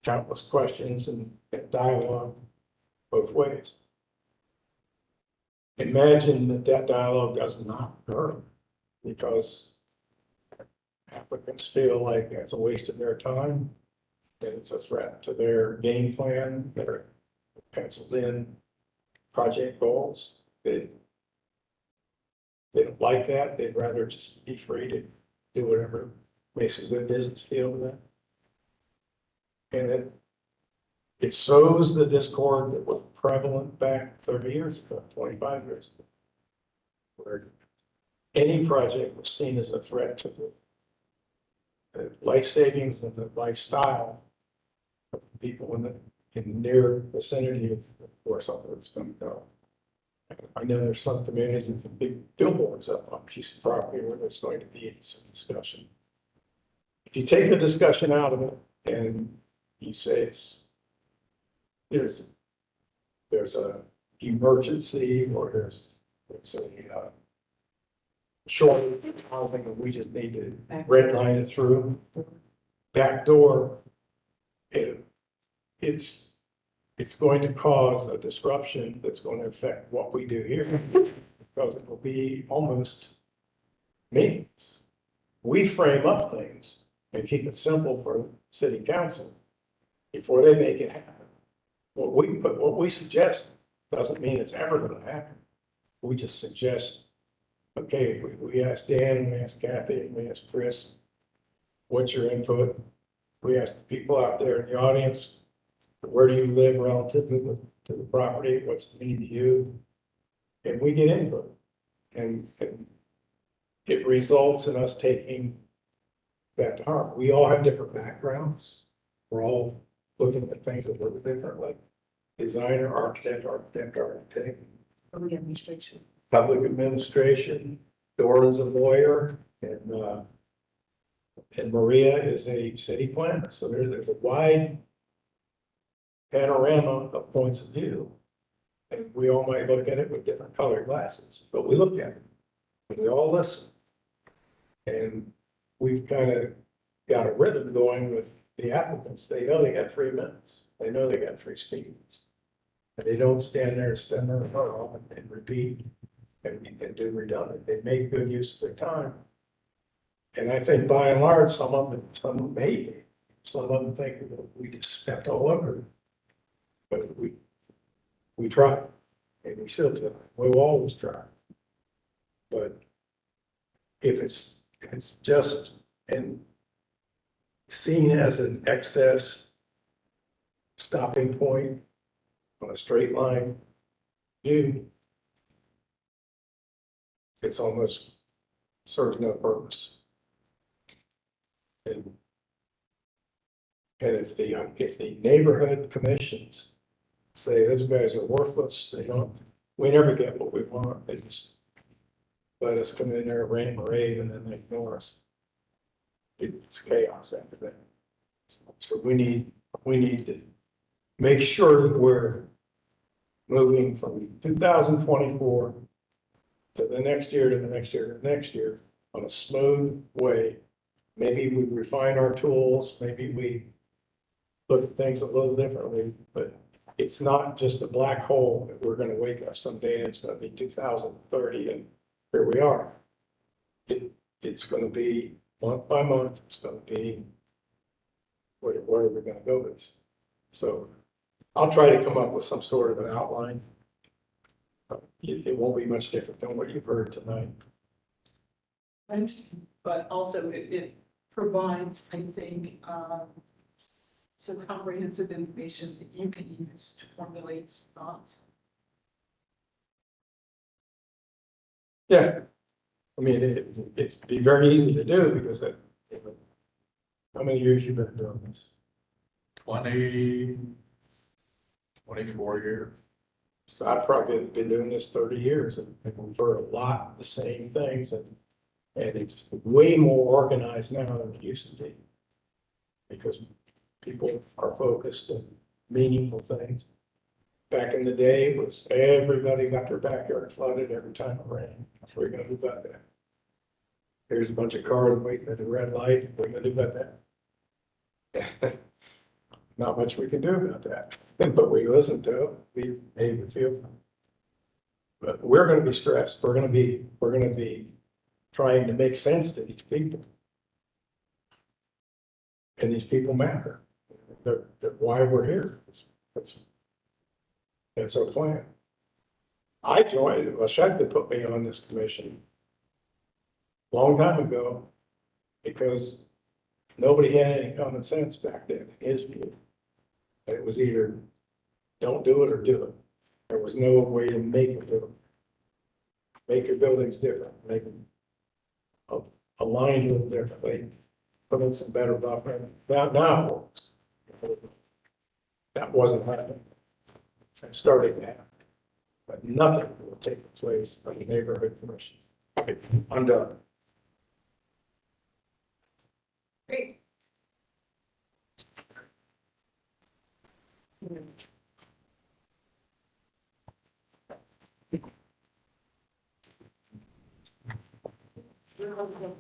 countless questions and dialogue both ways. Imagine that dialogue does not occur because applicants feel like it's a waste of their time, that it's a threat to their game plan, their penciled in project goals. They don't like that. They'd rather just be free to do whatever makes a good business deal with that. And it sows the discord that was prevalent back 30 years ago, 25 years ago, where any project was seen as a threat to the life savings and the lifestyle of the people in the near vicinity of where something was going to go. I know there's some communities that have big billboards up on a piece of property where there's going to be some discussion. If you take the discussion out of it and you say there's a emergency or there's a shortage of housing and we just need to red line it through. Back door, it's going to cause a disruption that's going to affect what we do here. Because it will be almost meaningless. We frame up things and keep it simple for city council before they make it happen. What we suggest doesn't mean it's ever gonna happen. We just suggest, okay, we asked Dan, and we asked Kathy, and we asked Chris, what's your input? We asked the people out there in the audience, where do you live relative to the property? What's it mean to you? And we get input. And it results in us taking that to heart. We all have different backgrounds. We're all looking at things a little different, like designer, architect, Public administration. public administration. Doran's a lawyer, and Maria is a city planner. So there's a wide panorama of points of view. And we all might look at it with different colored glasses, but we look at it. And we all listen. And we've kind of got a rhythm going with the applicants. They know they got 3 minutes. They know they got 3 speakers. And they don't stand there and stammer and repeat and do redundant. They make good use of their time. And I think by and large, some of them hate me. Some of them think that we just stepped all over it. But we try, and we still do. We'll always try. But if it's just seen as an excess stopping point on a straight line view, it's almost serves no purpose. And if the neighborhood commissions say those guys are worthless, we never get what we want, they just let us come in there, rant and rave, and then they ignore us. It's chaos after that. So we need to make sure that we're moving from 2024 to the next year, to the next year, to the next year on a smooth way. Maybe we refine our tools, maybe we look at things a little differently, but it's not just a black hole that we're gonna wake up someday and it's gonna be 2030 and here we are. It's gonna be month by month, it's gonna be where are we gonna go with this? So I'll try to come up with some sort of an outline. It won't be much different than what you've heard tonight. I understand, but also it provides, I think, some comprehensive information that you can use to formulate some thoughts. Yeah, I mean, it's be very easy to do because how many years you been doing this? 24 years. So I've probably been doing this 30 years and we've heard a lot of the same things and it's way more organized now than it used to be. Because people are focused on meaningful things. Back in the day, it was everybody got their backyard flooded every time it rained. What are we gonna do about that? Here's a bunch of cars waiting at the red light. What are we gonna do about that? Not much we can do about that, but we listen to it. We made it feel. But we're gonna be stressed. We're gonna be trying to make sense to these people. And these people matter. They're why we're here. That's our plan. I joined, Lashecta put me on this commission a long time ago because nobody had any common sense back then, in his view. It was either don't do it or do it. There was no way to make it do it. Make your buildings different, make them aligned a little differently, put in some better buffer. Now it works. That wasn't happening. It started to happen. But nothing will take the place of the neighborhood commission. Okay, I'm done. Great. You're welcome.